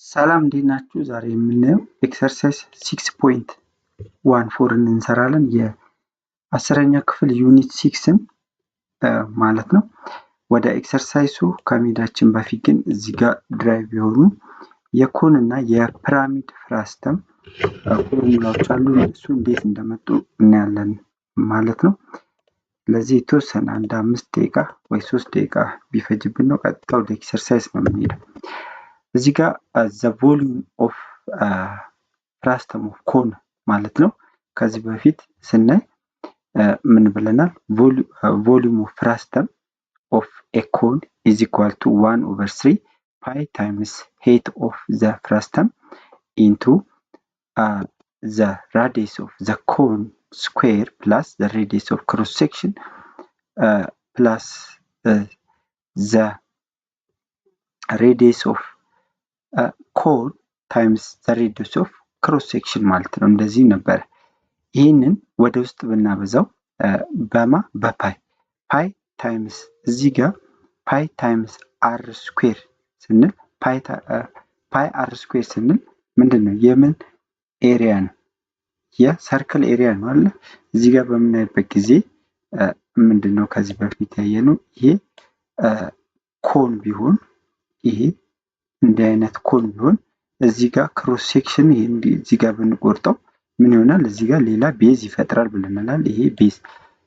ሰላም እንዴት ናችሁ? ዛሬ የምናየው ኤክሰርሳይዝ 6.14ን እንሰራለን። የ10ኛ ክፍል ዩኒት 6ን ማለት ነው። ወደ ኤክሰርሳይሱ ከመሄዳችን በፊት ግን እዚህ ጋር ድራይቭ የሆኑ የኮን እና የፒራሚድ ፍራስተም ፎርሙላዎች አሉ። እነሱ እንዴት እንደመጡ እናያለን ማለት ነው። ለዚህ የተወሰነ አንድ 5 ደቂቃ ወይ 3 ደቂቃ ቢፈጅብን ነው። ቀጥታ ወደ ኤክሰርሳይዝ ነው የምንሄደው። እዚህ ጋር the volume of frustum of cone ማለት ነው። ከዚህ በፊት ስናይ ምን ብለናል? volume of frustum of a cone is equal to 1/3 pi times height of the frustum into the radius of the cone square plus the radius of cross section plus the radius of ኮን ታይምስ ዘ ሬዲየስ ኦፍ ክሮስ ሴክሽን ማለት ነው። እንደዚህ ነበር። ይህንን ወደ ውስጥ ብናበዛው በፓይ ታይምስ እዚህ ጋር ፓይ ታይምስ አር ስኩዌር ስንል ፓይ አር ስኩዌር ስንል ምንድን ነው? የምን ኤሪያ ነው? የሰርክል ኤሪያ ነው አለ። እዚህ ጋር በምናይበት ጊዜ ምንድን ነው ከዚህ በፊት ያየነው ይሄ ኮን ቢሆን ይሄ እንዲህ አይነት ኮን ቢሆን እዚህ ጋር ክሮስ ሴክሽን ይሄ እዚህ ጋር ብንቆርጠው ምን ይሆናል? እዚህ ጋር ሌላ ቤዝ ይፈጥራል ብለናል። ይሄ ቤዝ።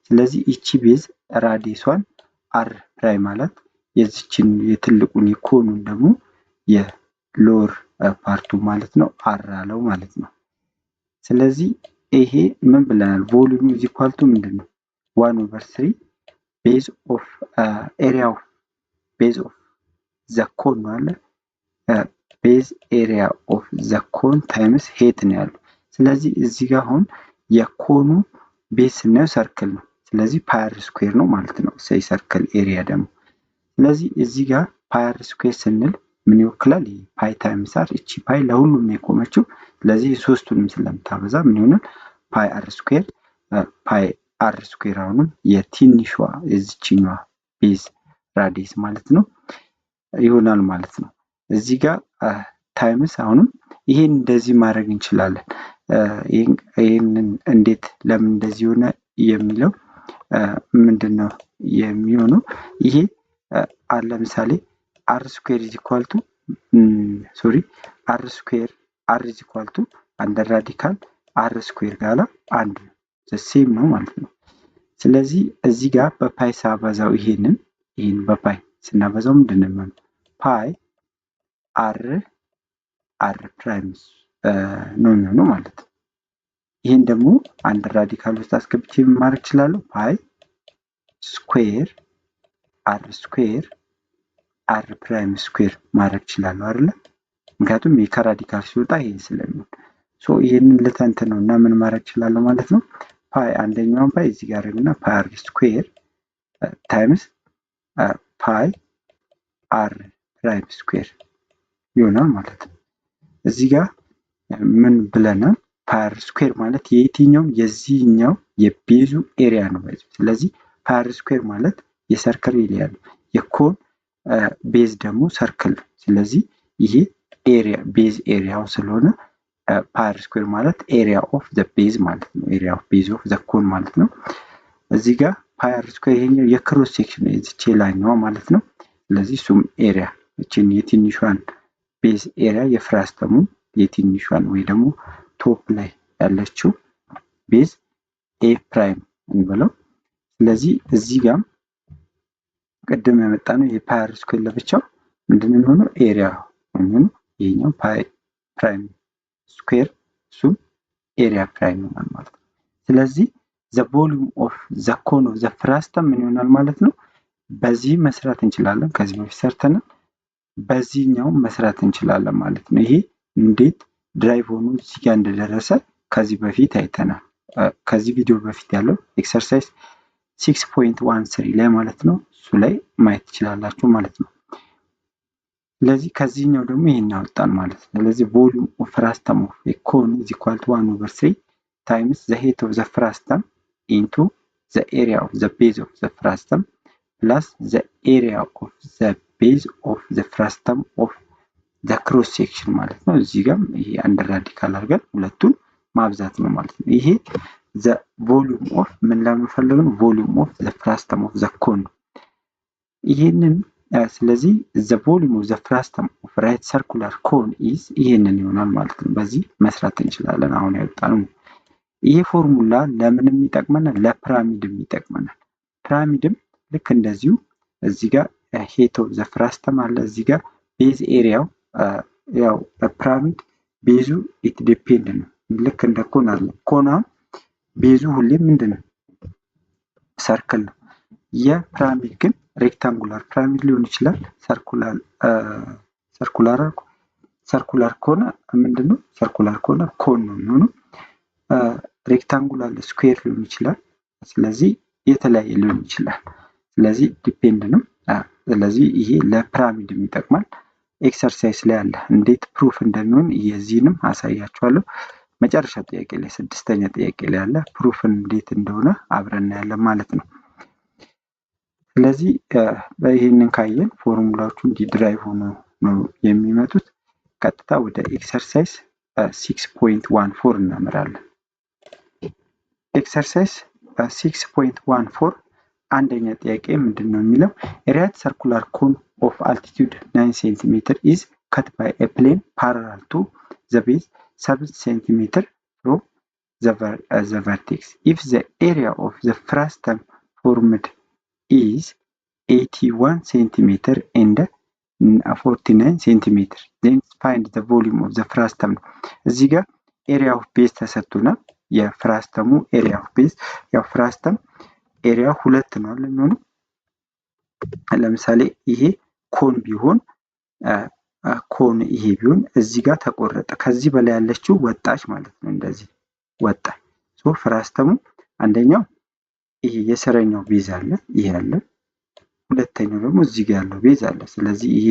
ስለዚህ እቺ ቤዝ ራዲየሷን አር ፕራይም ማለት የዚችን የትልቁን የኮኑን ደግሞ የሎወር ፓርቱ ማለት ነው አር አለው ማለት ነው። ስለዚህ ይሄ ምን ብለናል? ቮሊዩም ኢዝ ኢኳል ቱ ምንድነው? 1/3 ቤዝ ኦፍ ኤሪያ ኦፍ ቤዝ ኦፍ ዘ ኮን ነው አለ ቤዝ ኤሪያ ኦፍ ዘ ኮን ታይምስ ሄት ነው ያለው። ስለዚህ እዚህ ጋር አሁን የኮኑ ቤዝ ስናየው ሰርክል ነው። ስለዚህ ፓይ አር ስኩዌር ነው ማለት ነው። ሰርክል ኤሪያ ደግሞ ስለዚህ እዚህ ጋር ፓይ አር ስኩዌር ስንል ምን ይወክላል? ይሄ ፓይ ታይምስ አር። እቺ ፓይ ለሁሉም ነው የቆመችው። ስለዚህ ሶስቱንም ስለምታበዛ ምን ይሆናል? ፓይ አር ስኩዌር አሁንም የትንሿ የዚችኛዋ ቤዝ ራዲየስ ማለት ነው ይሆናል ማለት ነው። እዚህ ጋር ታይምስ አሁንም ይሄን እንደዚህ ማድረግ እንችላለን። ይሄንን እንዴት ለምን እንደዚህ ሆነ የሚለው ምንድነው የሚሆነው? ይሄ ለምሳሌ አር ስኩዌር ኢዝ ኢኳል ቱ አር ኢዝ ኢኳል ቱ አንደር ራዲካል አር ስኩዌር ጋር አንድ ሴም ነው ማለት ነው። ስለዚህ እዚህ ጋር በፓይ ሳባዛው ይሄን በፓይ ስናበዛው ምንድነው የሚሆነው? ፓይ አር ፕራይም ነው የሚሆነው ማለት ነው። ይሄን ደግሞ አንድ ራዲካል ውስጥ አስገብቼ ማድረግ እችላለሁ። ፓይ ስኩዌር አር ፕራይም ስኩዌር ማድረግ እችላለሁ አይደለ? ምክንያቱም ከራዲካል ሲወጣ ይሄ ስለሚሆን ይሄንን ልተንትነው እና ምን ማድረግ እችላለሁ ማለት ነው። ፓይ አንደኛውን ፓይ እዚህ ጋር እና ፓይ አር ስኩዌር ታይምስ ፓይ አር ፕራይም ስኩዌር ይሆናል ማለት ነው። እዚህ ጋር ምን ብለናል? ፓይ አር ስኩዌር ማለት የየትኛው የዚህኛው የቤዙ ኤሪያ ነው። ስለዚህ ፓይ አር ስኩዌር ማለት የሰርክል ኤሪያ ነው። የኮን ቤዝ ደግሞ ሰርክል ነው። ስለዚህ ይሄ ኤሪያ ቤዝ ኤሪያው ስለሆነ ፓይ አር ስኩዌር ማለት ኤሪያ ኦፍ ዘ ቤዝ ማለት ነው። ኤሪያ ኦፍ ቤዝ ኦፍ ዘ ኮን ማለት ነው። እዚህ ጋር ፓይ አር ስኩዌር ይሄኛው የክሮስ ሴክሽን ነው እዚች ላይኛው ማለት ነው። ስለዚህ እሱም ኤሪያ እቺን የትንሿን ቤዝ ኤሪያ የፍራስተሙ የትንሿን ወይ ደግሞ ቶፕ ላይ ያለችው ቤዝ ኤ ፕራይም እንበለው። ስለዚህ እዚህ ጋር ቅድም ያመጣነው የፓይ አር ስኩዌር ለብቻው ምንድነው የሚሆነው? ኤሪያ ነው። ይሄኛው ፓይ ፕራይም ስኩዌር እሱም ኤሪያ ፕራይም ይሆናል ማለት ነው። ስለዚህ the volume of the cone of the frustum ምን ይሆናል ማለት ነው? በዚህ መስራት እንችላለን። ከዚህ በፊት ሰርተናል። በዚህኛው መስራት እንችላለን ማለት ነው። ይሄ እንዴት ድራይቭ ሆኖ እዚህ ጋር እንደደረሰ ከዚህ በፊት አይተናል። ከዚህ ቪዲዮ በፊት ያለው ኤክሰርሳይዝ 6.13 ላይ ማለት ነው። እሱ ላይ ማየት ትችላላችሁ ማለት ነው። ስለዚህ ከዚህኛው ደግሞ ይሄን አወጣን ማለት ነው። ስለዚህ volume of frustum of a cone is equal to 1/3 times the height of the frustum into the area of the base of the frustum plus the area of the base of the frustum of ዘ ክሮስ ሴክሽን ማለት ነው። እዚህ ጋር ይሄ አንድ ራዲካል አድርገን ሁለቱን ማብዛት ነው ማለት ነው። ይሄ ዘ ቮሊዩም ኦፍ ምን ለመፈለግ ነው? ቮሊዩም ኦፍ ዘ ፍራስተም ኦፍ ዘ ኮን ነው። ይሄንን ስለዚህ ዘ ቮሊዩም ኦፍ ዘ ፍራስተም ኦፍ ራይት ሰርኩላር ኮን ኢዝ ይሄንን ይሆናል ማለት ነው። በዚህ መስራት እንችላለን። አሁን ያወጣነው ይሄ ፎርሙላ ለምንም ይጠቅመናል? ለፒራሚድም ይጠቅመናል። ፒራሚድም ልክ እንደዚሁ እዚህ ጋር ሄት ኦፍ ዘ ፍራስተም አለ። እዚህ ጋር ቤዝ ኤሪያው ያው በፒራሚድ ቤዙ ኢት ዲፔንድ ነው። ልክ እንደ ኮን አለ። ኮና ቤዙ ሁሌም ምንድነው? ሰርክል ነው። የፒራሚድ ግን ሬክታንጉላር ፒራሚድ ሊሆን ይችላል። ሰርኩላር ከሆነ ምንድነው? ሰርኩላር ከሆነ ኮን ነው የሚሆነው። ሬክታንጉላር ስኩዌር ሊሆን ይችላል። ስለዚህ የተለያየ ሊሆን ይችላል። ስለዚህ ዲፔንድ ነው። ስለዚህ ይሄ ለፒራሚድም ይጠቅማል። ኤክሰርሳይዝ ላይ አለ እንዴት ፕሩፍ እንደሚሆን የዚህንም አሳያችኋለሁ። መጨረሻ ጥያቄ ላይ 6ኛ ጥያቄ ላይ አለ ፕሩፍ እንዴት እንደሆነ አብረን እናያለን ማለት ነው። ስለዚህ ይሄንን ካየን ፎርሙላዎቹ እንዲድራይቭ ሆኖ ነው የሚመጡት። ቀጥታ ወደ ኤክሰርሳይዝ 6.14 እናመራለን። ኤክሰርሳይዝ 6.14 አንደኛ ጥያቄ ምንድነው የሚለው? ራይት ሰርኩላር ኮን ኦፍ አልቲቲዩድ 9 ሴንቲሜትር ኢዝ ከት ባይ ኤ ፕሌን ፓራላል ቱ ዘ ቤዝ 7 ሴንቲሜትር ፍሮም ዘ ቨርቴክስ ኢፍ ዘ ኤሪያ ኦፍ ዘ ፍራስተም ፎርምድ ኢዝ 81 ሴንቲሜትር ኤንድ 49 ሴንቲሜትር then find the volume of the frastum። እዚህ ጋር ኤሪያ ኦፍ ቤዝ ተሰጥቶናል። የፍራስተሙ ኤሪያ ኦፍ ቤዝ ያው ፍራስተም ኤሪያ 2 ነው ለሚሆነው። ለምሳሌ ይሄ ኮን ቢሆን ኮን ይሄ ቢሆን እዚህ ጋር ተቆረጠ፣ ከዚህ በላይ ያለችው ወጣች ማለት ነው። እንደዚህ ወጣ። ሶ ፍራስተሙ አንደኛው ይሄ የስረኛው ቤዝ አለ፣ ይሄ አለ። ሁለተኛው ደግሞ እዚህ ጋር ያለው ቤዝ አለ። ስለዚህ ይሄ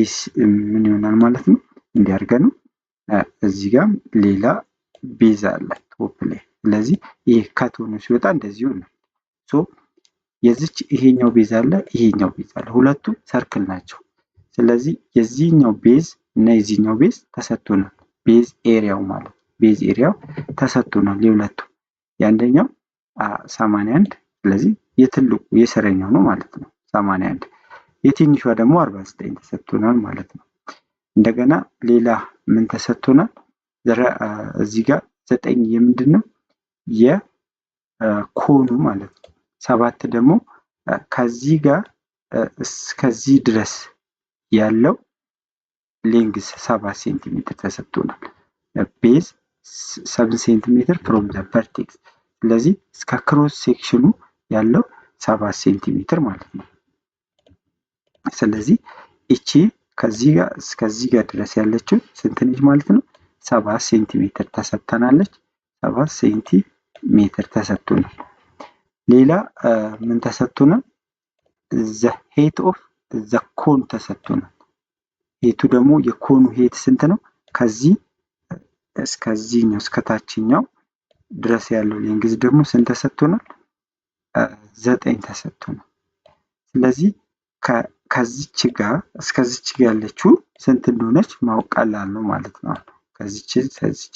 ምን ይሆናል ማለት ነው? እንዲያርገን ነው። እዚህ ጋር ሌላ ቤዝ አለ ቶፕ ላይ። ስለዚህ ይሄ ከቶኑ ሲወጣ እንደዚህ ይሆናል። ሶ የዚች ይሄኛው ቤዝ አለ፣ ይሄኛው ቤዝ አለ። ሁለቱ ሰርክል ናቸው። ስለዚህ የዚህኛው ቤዝ እና የዚህኛው ቤዝ ተሰጥቶናል። ቤዝ ኤሪያው ማለት ቤዝ ኤሪያው ተሰጥቶናል የሁለቱ። የአንደኛው 81 ስለዚህ የትልቁ የስረኛው ነው ማለት ነው 81። የትንሿ ደግሞ 49 ተሰጥቶናል ማለት ነው። እንደገና ሌላ ምን ተሰጥቶናል? እዚህ ጋር 9 የምንድነው? የኮኑ ማለት ነው። 7 ደግሞ ከዚህ ጋር እስከዚህ ድረስ ያለው ሌንግዝ 7 ሴንቲሜትር ተሰጥቶናል። ቤዝ 7 ሴንቲሜትር ፍሮም ዘ ቨርቴክስ። ስለዚህ እስከ ክሮስ ሴክሽኑ ያለው 7 ሴንቲሜትር ማለት ነው። ስለዚህ እቺ ከዚህ ጋር እስከዚህ ጋር ድረስ ያለችው ስንት ነች ማለት ነው? 7 ሴንቲሜትር ተሰጥተናለች። 7 ሴንቲሜትር ተሰጥቶናል። ሌላ ምን ተሰጥቶናል? ዘ ሄት ኦፍ ዘ ኮን ተሰጥቶናል። ሄቱ ደግሞ የኮኑ ሄት ስንት ነው? ከዚህ እስከዚህኛው እስከታችኛው ድረስ ያለው ሌንግዝ ደግሞ ስንት ተሰጥቶናል? 9 ተሰጥቶናል። ስለዚህ ከዚች ጋር እስከዚች ጋር ያለችው ስንት እንደሆነች ማወቅ ቀላል ነው ማለት ነው። ከዚች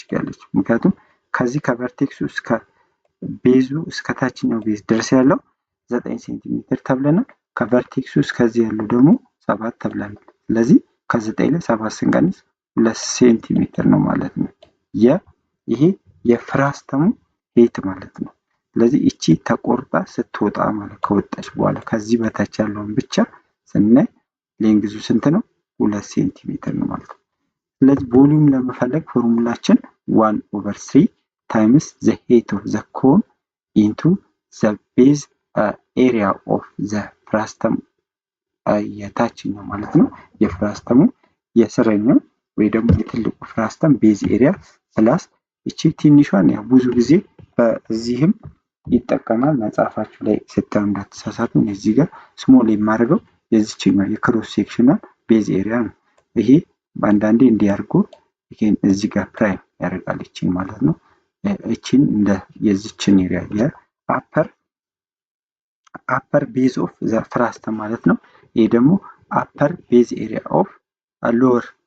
ጋር ያለችው ምክንያቱም ከዚህ ከቨርቴክሱ እስከ ቤዙ እስከ ታችኛው ቤዝ ድረስ ያለው 9 ሴንቲሜትር ተብለናል። ከቨርቴክሱ እስከዚህ ያለው ደግሞ 7 ተብለናል። ስለዚህ ከ9 ላይ 7 ስንቀንስ 2 ሴንቲሜትር ነው ማለት ነው። ይሄ የፍራስተሙ ሄት ማለት ነው። ስለዚህ እቺ ተቆርጣ ስትወጣ ማለት ከወጣች በኋላ ከዚህ በታች ያለውን ብቻ ስናይ ሌንግዙ ስንት ነው? 2 ሴንቲሜትር ነው ማለት ነው። ስለዚህ ቮሊዩም ለመፈለግ ፎርሙላችን 1/3 ታይምስ ዘ ሄት ኦፍ ዘ ኮን ኢንቱ ዘ ቤዝ ኤሪያ ኦፍ ዘ ፍራስተም የታችኛው ማለት ነው። የፍራስተሙ የስረኛው ወይ ደግሞ የትልቁ ፍራስተም ቤዝ ኤሪያ ፕላስ እቺ ትንሿን ያው ብዙ ጊዜ በዚህም ይጠቀማል። መጽሐፋችሁ ላይ ስታዩ እንዳትሳሳቱ። እዚህ ጋር ስሞል የማደርገው የዚህኛው የክሮስ ሴክሽናል ቤዝ ኤሪያ ነው። ይሄ በአንዳንዴ እንዲያርጉ ይሄን እዚህ ጋር ፕራይም ያደርጋል እቺን ማለት ነው። እቺን እንደ የዚችን ኤሪያ የአፐር ቤዝ ኦፍ ዘ ፍራስተም ማለት ነው። ይሄ ደግሞ አፐር ቤዝ ኤሪያ ኦፍ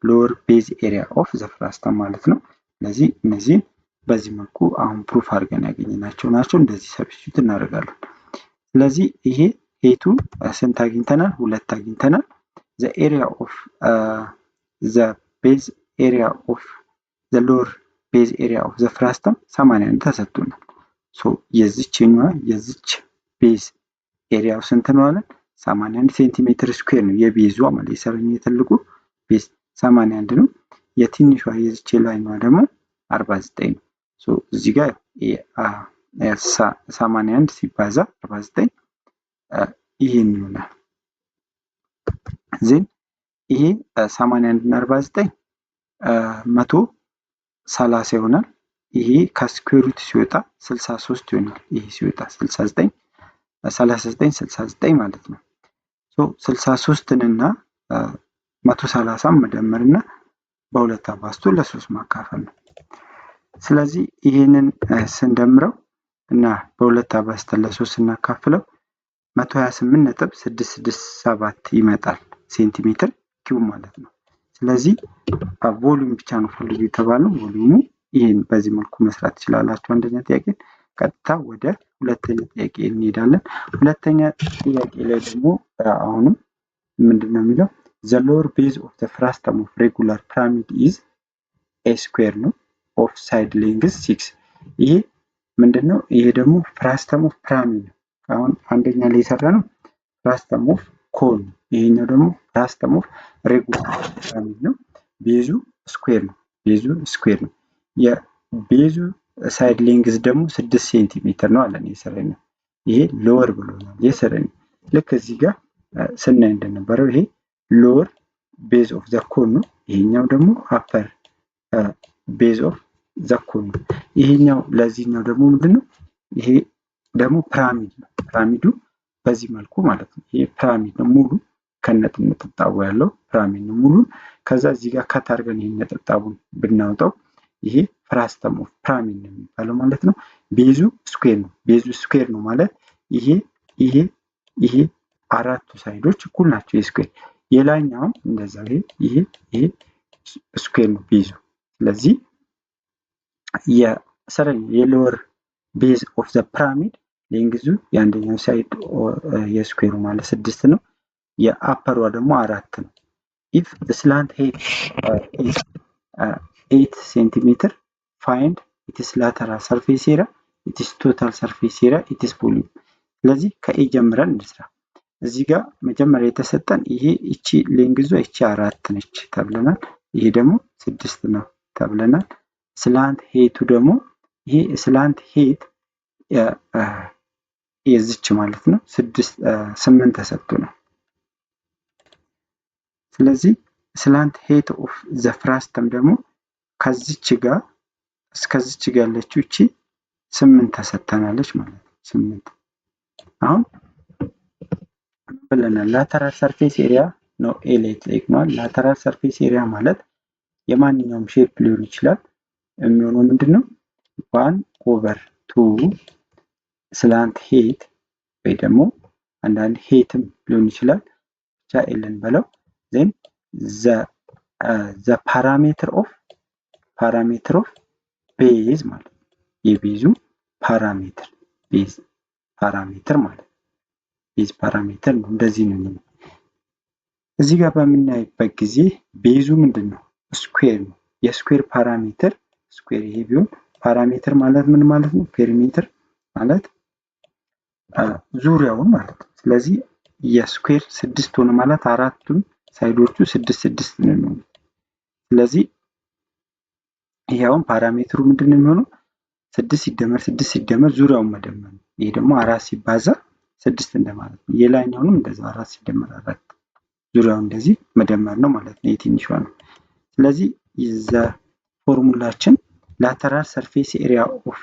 ሎወር ቤዝ ኤሪያ ኦፍ ዘ ፍራስተም ማለት ነው። ስለዚህ እነዚህን በዚህ መልኩ አሁን ፕሩፍ አድርገን ያገኘናቸው ናቸው። እንደዚህ ሰብስቲቱት እናደርጋለን። ስለዚህ ይሄ ሄቱ ስንት አግኝተናል? 2 አግኝተናል። ዘ ኤሪያ ኦፍ ዘ ቤዝ ኤሪያ ኦፍ ዘ ሎወር ቤዝ ኤሪያ ኦፍ ዘ ፍራስተም 81 ተሰጥቶናል። ሶ የዚች ቤዝ ኤሪያው ስንት ነው አለን? 81 ሴንቲሜትር ስኩዌር ነው የቤዟ ማለት የሰረኛ የትልቁ ቤዝ 81 ነው። የትንሿ የዚች ላይኛዋ ደግሞ 49 ነው። ሶ እዚህ ጋር 81 ሲባዛ 49 ይሄን ይሆናል። ዜን ይሄ 81 እና 49 130 ይሆናል። ይሄ ከስኩዌር ሩት ሲወጣ 63 ይሆናል። ይሄ ሲወጣ 39 ማለት ነው። ሶ 63 እና 130 መደመርና በሁለት አባዝቶ ለ3 ማካፈል ነው። ስለዚህ ይሄንን ስንደምረው እና በሁለት አባዝተን ለ3 ስናካፍለው 128.667 ይመጣል ሴንቲሜትር ኪዩብ ማለት ነው። ስለዚህ ቮሊዩም ብቻ ነው ፈልጉ የተባለው። ቮሊዩሙ ይሄን በዚህ መልኩ መስራት ትችላላችሁ። አንደኛ ጥያቄ ቀጥታ ወደ ሁለተኛ ጥያቄ እንሄዳለን። ሁለተኛ ጥያቄ ላይ ደግሞ አሁንም ምንድነው የሚለው the lower base of the frustum of regular pyramid is a square ነው of side length 6 ይሄ ምንድነው? ይሄ ደግሞ frustum of pyramid ነው። አሁን አንደኛ ላይ የሰራነው frustum of cone ነው። ይሄኛው ደግሞ frustum of regular pyramid ነው። ቤዙ ስኩዌር ነው። የቤዙ ሳይድ ሌንግዝ ደግሞ 6 ሴንቲሜትር ነው አለን የሰራነው። ይሄ ሎወር ብሎናል የሰራነው። ልክ እዚህ ጋር ስናይ እንደነበረው ይሄ ሎወር ቤዝ ኦፍ ዘ ኮን ነው። ይሄኛው ደግሞ አፐር ቤዝ ኦፍ ዘ ኮን ነው። ይሄኛው ለዚህኛው ደግሞ ምንድነው? ይሄ ደግሞ ፒራሚድ ነው። ፒራሚዱ በዚህ መልኩ ማለት ነው። ይሄ ፒራሚድ ነው ሙሉ ከነጥብጣቡ ያለው ፒራሚድ ነው ሙሉ። ከዛ እዚህ ጋር ከት አድርገን ይሄን ነጥብጣቡን ብናወጣው ይሄ ፍራስተም ኦፍ ፒራሚድ ነው የሚባለው ማለት ነው። ቤዙ ስኩዌር ነው ማለት ይሄ አራቱ ሳይዶች እኩል ናቸው የስኩዌር። የላይኛውም እንደዛ ይሄ ስኩዌር ነው ቤዙ። ስለዚህ የሎወር ቤዝ ኦፍ ዘ ፒራሚድ ሌንግዙ የአንደኛው ሳይድ የስኩዌሩ ማለት 6 ነው። የአፐሯ ደግሞ 4 ነው። if the slant height is 8 centimeter find its lateral surface area, its total surface area, its volume። ስለዚህ ከኤ ጀምረን እንስራ። እዚህ ጋር መጀመሪያ የተሰጠን ይሄ እቺ ሌንግዟ እቺ 4 ነች ተብለናል። ይሄ ደግሞ 6 ነው ተብለናል። ስላንት ሄቱ ደግሞ ይሄ ስላንት ሄት የዚች ማለት ነው 8 ተሰጥቶ ነው። ስለዚህ ስላንት ሄት ኦፍ ዘ ፍራስተም ደግሞ ከዚች ጋር እስከዚች ጋር ያለችው እቺ 8 ተሰጥተናለች ማለት ነው። 8 አሁን ብለናል ላተራል ሰርፌስ ኤሪያ ነው ኤሌት ጠይቀናል። ላተራል ሰርፌስ ኤሪያ ማለት የማንኛውም ሼፕ ሊሆን ይችላል። የሚሆነው ምንድነው 1/2 ስላንት ሄት ወይ ደግሞ አንዳንድ ሄትም ሊሆን ይችላል ብቻ ኤልን በለው then the parameter of base ማለት የቤዙ ፓራሜትር ቤዝ ፓራሜትር ማለት ቤዝ ፓራሜትር ነው። እንደዚህ ነው። እዚህ ጋር በምናይበት ጊዜ ቤዙ ምንድነው? ስኩዌር ነው። የስኩዌር ፓራሜትር ስኩዌር ይሄ ቢሆን ፓራሜትር ማለት ምን ማለት ነው? ፔሪሜትር ማለት ዙሪያውን ማለት ነው። ስለዚህ የስኩዌር 6 ሆነ ማለት አራቱን ሳይዶቹ 6 ነው። ስለዚህ ይሄውን ፓራሜትሩ ምንድነው የሚሆነው? 6 ሲደመር ዙሪያውን መደመር ነው። ይሄ ደግሞ 4 ሲባዛ 6 እንደማለት ነው። የላይኛውንም እንደዛ 4 ሲደመር 4 ዙሪያውን እንደዚህ መደመር ነው ማለት ነው። የትንሿ ነው። ስለዚህ የዛ ፎርሙላችን lateral surface area of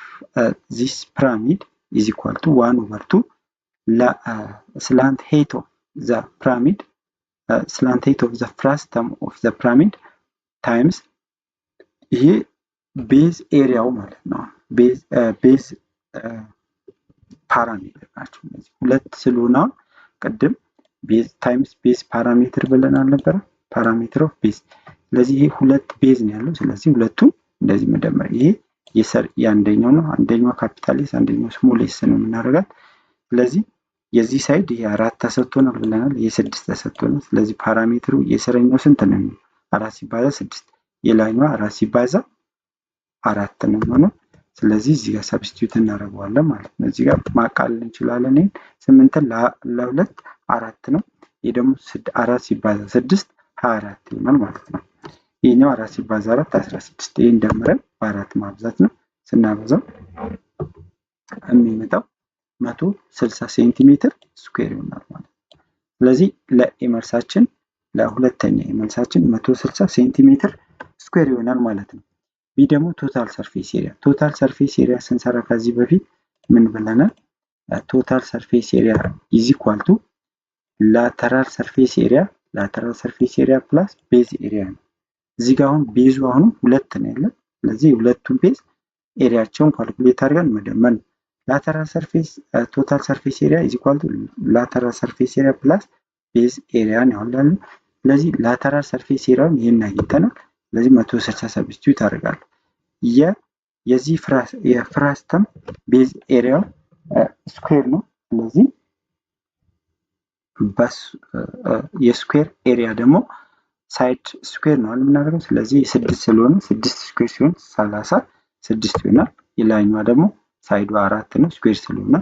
this pyramid is equal to 1/2 slant height of the pyramid slant height of the frustum of the pyramid times ይሄ ቤዝ ኤሪያው ማለት ነው። ቤዝ ፓራሜትር ናቸው እነዚህ ሁለት ስለሆነ ቅድም ቤዝ ታይምስ ቤዝ ፓራሜትር ብለን አልነበረ? ፓራሜትር ኦፍ ቤዝ። ስለዚህ ይሄ ሁለት ቤዝ ነው ያለው። ስለዚህ ሁለቱን እንደዚህ መደመር። ይሄ የአንደኛው ነው። አንደኛው ካፒታል ኤስ አንደኛው ስሞል ኤስ ነው የምናደርጋት። ስለዚህ የዚህ ሳይድ ይሄ 4 ተሰጥቶናል ብለናል። ይሄ 6 ተሰጥቶናል። ስለዚህ ፓራሜትሩ የስረኛው ስንት ነው? 4 ሲባዛ 6 የላይኛው 4 ሲባዛ 4 ነው የሚሆነው። ስለዚህ እዚህ ጋር ሰብስቲዩት እናደርገዋለን ማለት ነው። እዚህ ጋር ማቃለል እንችላለን። ይሄን 8ን ለ2 4 ነው። ይሄ ደግሞ 4 ሲባዛ 6 24 ይሆናል ማለት ነው። ይሄኛው 4 ሲባዛ 4 16። ይሄን ደምረን በ4 ማብዛት ነው። ስናበዛው የሚመጣው 160 ሴንቲሜትር ስኩዌር ይሆናል ማለት ነው። ስለዚህ ለኤመልሳችን ለሁለተኛ ኤመልሳችን 160 ሴንቲሜትር ስኩዌር ይሆናል ማለት ነው። ቢ ደግሞ ቶታል ሰርፌስ ኤሪያ። ቶታል ሰርፌስ ኤሪያ ስንሰራ ከዚህ በፊት ምን ብለናል? ቶታል ሰርፌስ ኤሪያ ኢዝ ኢኳል ቱ ላተራል ሰርፌስ ኤሪያ ፕላስ ቤዝ ኤሪያ ነው። እዚህ ጋር አሁን ቤዙ አሁን 2 ነው ያለ። ስለዚህ ሁለቱም ቤዝ ኤሪያቸውን ካልኩሌት አድርገን መደመር ነው። ላተራል ሰርፌስ ቶታል ሰርፌስ ኤሪያ ኢዝ ኢኳል ቱ ላተራል ሰርፌስ ኤሪያ ፕላስ ቤዝ ኤሪያ ነው ያለው። ስለዚህ ላተራል ሰርፌስ ኤሪያውን ይሄን አግኝተናል። ስለዚህ 160 ሰብስቲዩት አደርጋለሁ። የዚህ የፍራስተም ቤዝ ኤሪያው ስኩዌር ነው። ስለዚህ የስኩዌር ኤሪያ ደግሞ ሳይድ ስኩዌር ነው የምናደርገው። ስለዚህ 6 ስለሆነ 6 ስኩዌር ሲሆን 36 ይሆናል። የላይኛዋ ደግሞ ሳይዱ 4 ነው ስኩዌር ስለሆነ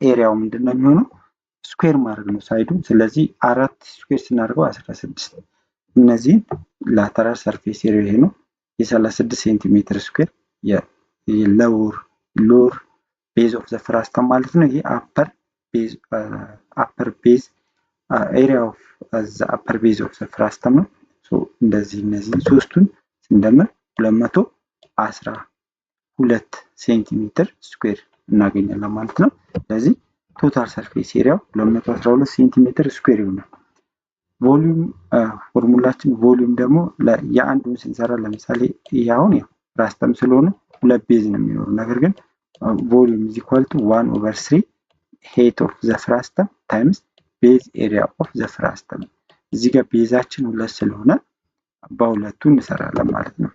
ኤሪያው ምንድነው የሚሆነው? ስኩዌር ማድረግ ነው ሳይዱ። ስለዚህ 4 ስኩዌር ስናደርገው 16። እነዚህ ላተራል ሰርፌስ ኤሪያ ይሄ ነው የ36 ሴንቲሜትር ስኩዌር ሎወር ቤዝ ኦፍ ዘ ፍራስተም ማለት ነው። ይሄ አፐር ቤዝ ኤሪያ ኦፍ ዘ አፐር ቤዝ ኦፍ ዘ ፍራስተም ነው። ሶ እንደዚህ እነዚህ ሶስቱን ስንደምር 212 ሴንቲሜትር ስኩዌር እናገኛለን ማለት ነው። ስለዚህ ቶታል ሰርፌስ ኤሪያው 212 ሴንቲሜትር ስኩዌር ይሆናል። ቮሊዩም ፎርሙላችን ቮሊዩም ደግሞ የአንዱን ስንሰራ ለምሳሌ ይሄ አሁን ያው ፍራስተም ስለሆነ 2 ቤዝ ነው የሚኖረው። ነገር ግን ቮሊዩም ኢዝ ኢኳል ቱ 1/3 ሄት ኦፍ ዘ ፍራስተም ታይምስ ቤዝ ኤሪያ ኦፍ ዘ ፍራስተም። እዚህ ጋር ቤዛችን 2 ስለሆነ በሁለቱ እንሰራለን ማለት ነው።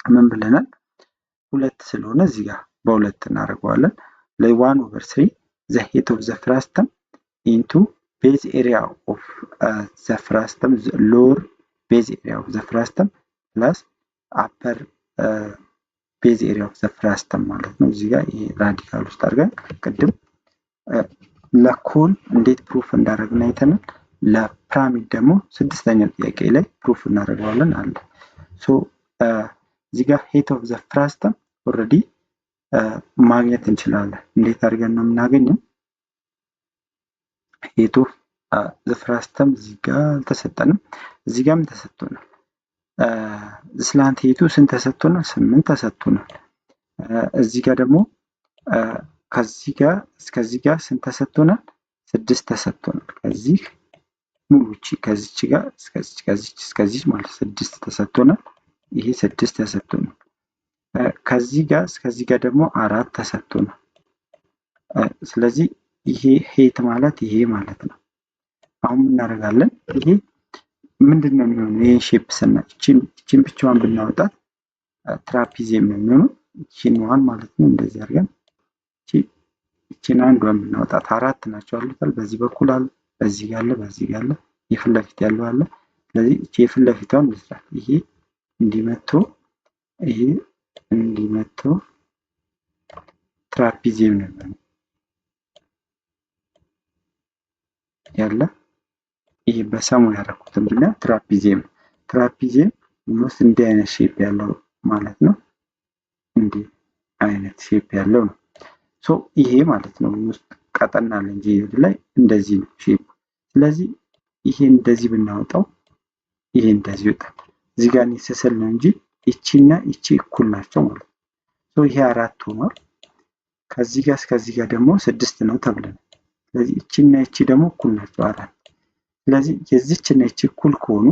ምን ብለናል? 2 ስለሆነ እዚህ ጋር በሁለት እናደርገዋለን። ለ1/3 ዘ ሄት ኦፍ ዘ ፍራስተም ኢንቱ ቤዝ ኤሪያ ኦፍ ዘ ፍራስተም ሎወር ቤዝ ኤሪያ ኦፍ ዘ ፍራስተም ፕላስ አፐር ቤዝ ኤሪያ ኦፍ ዘ ፍራስተም ማለት ነው። እዚህ ጋር ይሄ ራዲካል ውስጥ አድርገን ቅድም ለኮን እንዴት ፕሩፍ እንዳደረግን አይተናል። ለፒራሚድ ደግሞ 6ኛው ጥያቄ ላይ ፕሩፍ እናደርገዋለን አለ። ሶ እዚህ ጋር ሄት ኦፍ ዘ ፍራስተም ኦልሬዲ ማግኘት እንችላለን። እንዴት አድርገን ነው የምናገኘው? ሄት ኦፍ ዘ ፍራስተም እዚህ ጋር አልተሰጠንም፣ እዚህ ጋርም ተሰጥቶናል። ስላንት ሄቱ ስንት ተሰጥቶናል? 8 ተሰጥቶናል። እዚህ ጋር ደግሞ ከዚህ ጋር እስከዚህ ጋር ስንት ተሰጥቶናል? 6 ተሰጥቶናል። ከዚህ ሙሉቺ ከዚች ጋር እስከዚህ ማለት 6 ተሰጥቶናል። ይሄ 6 ተሰጥቶናል። ከዚህ ጋር እስከዚህ ጋር ደግሞ 4 ተሰጥቶናል። ስለዚህ ይሄ ሄት ማለት ይሄ ማለት ነው። አሁን ምን እናደርጋለን? ይሄ ምንድነው የሚሆነው? ይሄ ሼፕ ስና እቺን ብቻዋን ብናወጣት ትራፒዚየም ነው የሚሆነው። እቺን ዋን ማለት ነው እንደዚህ አድርገን እቺን አንዷን ብናወጣት 4 ናቸው አሉታል። በዚህ በኩል አለ፣ በዚህ ጋር አለ፣ በዚህ ጋር አለ፣ የፊት ለፊት ያለው አለ። ስለዚህ እቺ የፊት ለፊቷን እንስራት። ይሄ እንዲመቶ ይሄ እንዲመቶ ትራፒዚየም ነው ያለ። ይሄ በሰማያዊ ያደረኩትን ብለ ትራፒዚየም ውስጥ እንዲህ አይነት ሼፕ ያለው ማለት ነው። እንዲህ አይነት ሼፕ ያለው ነው። ሶ ይሄ ማለት ነው ውስጥ ቀጠና አለ እንጂ ላይ እንደዚህ ነው ሼፕ። ስለዚህ ይሄ እንደዚህ ብናወጣው ይሄ እንደዚህ ይወጣል። እዚህ ጋር ስስል ነው እንጂ እቺና እቺ እኩል ናቸው ማለት ነው። ሶ ይሄ 4 ሆኗል። ከዚህ ጋር እስከዚህ ጋር ደግሞ 6 ነው ተብለናል። ስለዚህ እቺና እቺ ደግሞ እኩል ናቸው 4። ስለዚህ የዚህችና እቺ እኩል ከሆኑ